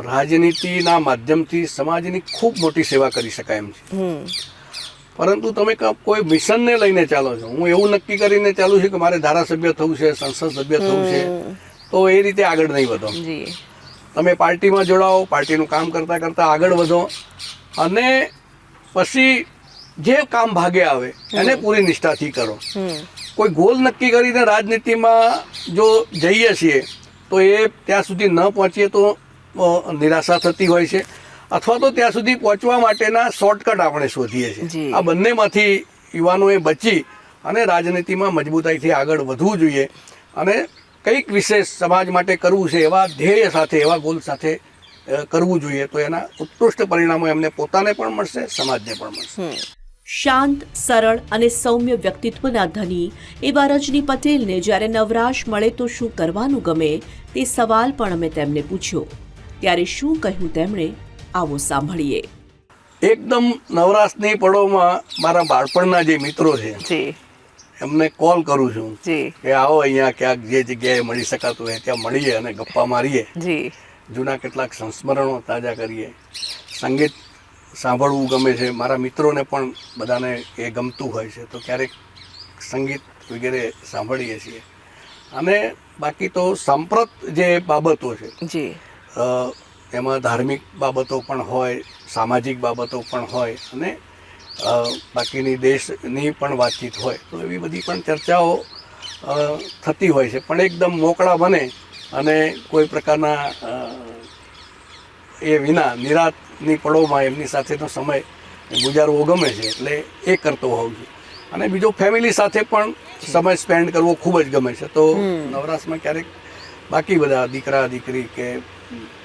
S2: રાજનીતિના માધ્યમથી સમાજની ખૂબ મોટી સેવા કરી શકાય એમ છે. પરંતુ તમે કોઈ મિશનને લઈને ચાલો છો, હું એવું નક્કી કરીને ચાલું છું કે મારે ધારાસભ્ય થવું છે, સંસદ સભ્ય થવું છે, તો એ રીતે આગળ નહીં વધો. તમે પાર્ટીમાં જોડાઓ, પાર્ટીનું કામ કરતાં કરતાં આગળ વધો અને પછી જે કામ ભાગે આવે એને પૂરી નિષ્ઠાથી કરો. કોઈ ગોલ નક્કી કરીને રાજનીતિમાં જો જઈએ છીએ તો એ ત્યાં સુધી ન પહોંચીએ તો નિરાશા થતી હોય છે, અથવા તો ત્યાં સુધી પહોંચવા માટેના શોર્ટકટ આપણે શોધીએ છીએ. આ બંનેમાંથી યુવાનોએ બચી અને રાજનીતિમાં મજબૂતાઈથી આગળ વધવું જોઈએ અને કંઈક વિશેષ સમાજ માટે કરવું છે એવા ધ્યેય સાથે, એવા ગોલ સાથે કરવું જોઈએ. તો એના ઉત્કૃષ્ટ પરિણામો એમને પોતાને પણ મળશે, સમાજને પણ મળશે.
S3: શાંત, સરળ અને સૌમ્ય વ્યક્તિત્વના ધની એવા રજની પટેલને જ્યારે નવરાશ મળે તો શું કરવાનું ગમે તે સવાલ પણ અમે તેમને પૂછ્યો. ત્યારે શું કહ્યું તેમણે, આવો સાંભળીએ.
S2: એકદમ નવરાશની પળોમાં મારા બાળપણના જે મિત્રો છે એમને કોલ કરું છું કે આવો અહીંયા ક્યાંક જે જગ્યાએ મળી શકાતું હોય ત્યાં મળીએ અને ગપ્પા મારીએ, જૂના કેટલાક સંસ્મરણો તાજા કરીએ. સંગીત સાંભળવું ગમે છે, મારા મિત્રોને પણ બધાને એ ગમતું હોય છે, તો ક્યારેક સંગીત વગેરે સાંભળીએ છીએ. અને બાકી તો સાંપ્રત જે બાબતો છે એમાં ધાર્મિક બાબતો પણ હોય, સામાજિક બાબતો પણ હોય અને બાકીની દેશની પણ વાતચીત હોય, તો એવી બધી પણ ચર્ચાઓ થતી હોય છે. પણ એકદમ મોકળા બને અને કોઈ પ્રકારના એ વિના નિરાતની પળોમાં એમની સાથેનો સમય ગુજારવો ગમે છે, એટલે એ કરતો હોઉં છું. અને બીજો ફેમિલી સાથે પણ સમય સ્પેન્ડ કરવો ખૂબ જ ગમે છે. તો નવરાશમાં ક્યારેક બાકી બધા દીકરા દીકરી કે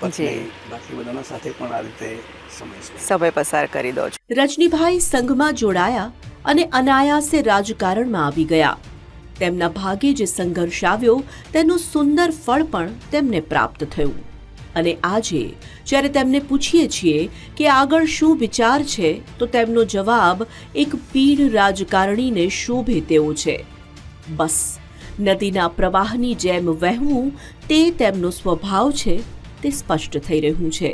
S2: પત્ની બાકી બધાના સાથે પણ આ રીતે
S1: સમય પસાર કરી દો છો.
S3: રજનીભાઈ સંઘમાં જોડાયા અને અનાયાસે રાજકારણમાં આવી ગયા. તેમના ભાગે જે સંઘર્ષ આવ્યો તેનું સુંદર ફળ પણ તેમને પ્રાપ્ત થયું. અને આજે જ્યારે તેમને પૂછીએ છીએ કે આગળ શું વિચાર છે, તો તેમનો જવાબ એક પીઢ રાજકારણીને શોભે તેવો છે. બસ નદીના પ્રવાહની જેમ વહેવું તે તેમનો સ્વભાવ છે, તે સ્પષ્ટ થઈ રહ્યું છે.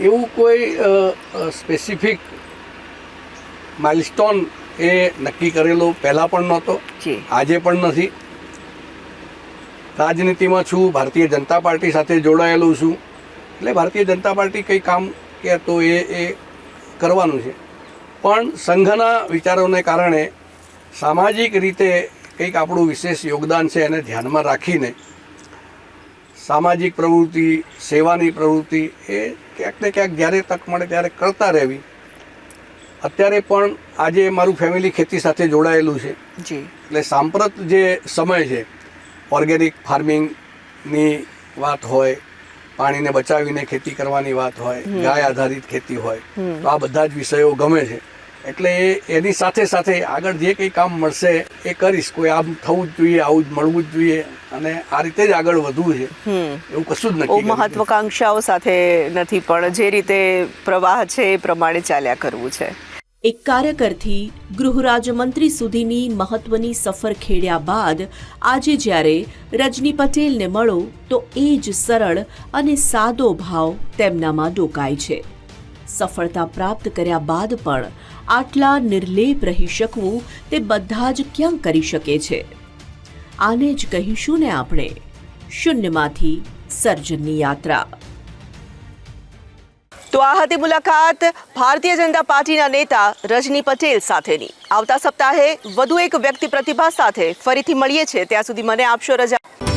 S2: એવું કોઈ સ્પેસિફિક માઇલસ્ટોન એ નક્કી કરેલો પહેલાં પણ નહોતો,
S1: જી
S2: આજે પણ નથી. રાજનીતિમાં છું, ભારતીય જનતા પાર્ટી સાથે જોડાયેલું છું, એટલે ભારતીય જનતા પાર્ટી કંઈ કામ કે તો એ કરવાનું છે. પણ સંઘના વિચારોને કારણે સામાજિક રીતે કંઈક આપણું વિશેષ યોગદાન છે એને ધ્યાનમાં રાખીને સામાજિક પ્રવૃત્તિ, સેવાની પ્રવૃત્તિ એ ક્યાંક ને ક્યાંક જ્યારે તક મળે ત્યારે કરતા રહેવી. અત્યારે પણ આજે મારું ફેમિલી ખેતી સાથે જોડાયેલું છે,
S1: જી
S2: એટલે સાંપ્રત જે સમય છે, ઓર્ગેનિક ફાર્મિંગની વાત હોય, પાણીને બચાવીને ખેતી કરવાની વાત હોય, ગાય આધારિત ખેતી હોય, તો આ બધા જ વિષયો ગમે છે. એટલે એની સાથે સાથે આગળ જે કંઈ કામ મળશે એ કરીશ. કોઈ આમ થવું જ જોઈએ, આવું જ મળવું જ જોઈએ અને આ રીતે જ આગળ વધવું છે, એવું કશું જ
S1: બહુ
S2: નથી.
S1: મહત્વાકાંક્ષાઓ સાથે નથી, પણ જે રીતે પ્રવાહ છે એ પ્રમાણે ચાલ્યા કરવું છે.
S3: એક કાર્યકરથી ગૃહ રાજ્યમંત્રી સુધીની મહત્વની સફર ખેડ્યા બાદ આજે જ્યારે રજની પટેલને મળો તો એ જ સરળ અને સાદો ભાવ તેમનામાં ડોકાય છે. સફળતા પ્રાપ્ત કર્યા બાદ પણ આટલા નિર્લેપ રહી શકવું તે બધા જ ક્યાં કરી શકે છે? આને જ કહીશું ને આપણે શૂન્યમાંથી સર્જનની યાત્રા.
S1: તો આ હતી મુલાકાત ભારતીય જનતા પાર્ટીના નેતા રજની પટેલ સાથેની. આવતા સપ્તાહે વધુ એક વ્યક્તિ પ્રતિભા સાથે ફરીથી મળીએ છીએ. ત્યાં સુધી મને આપશો રજા.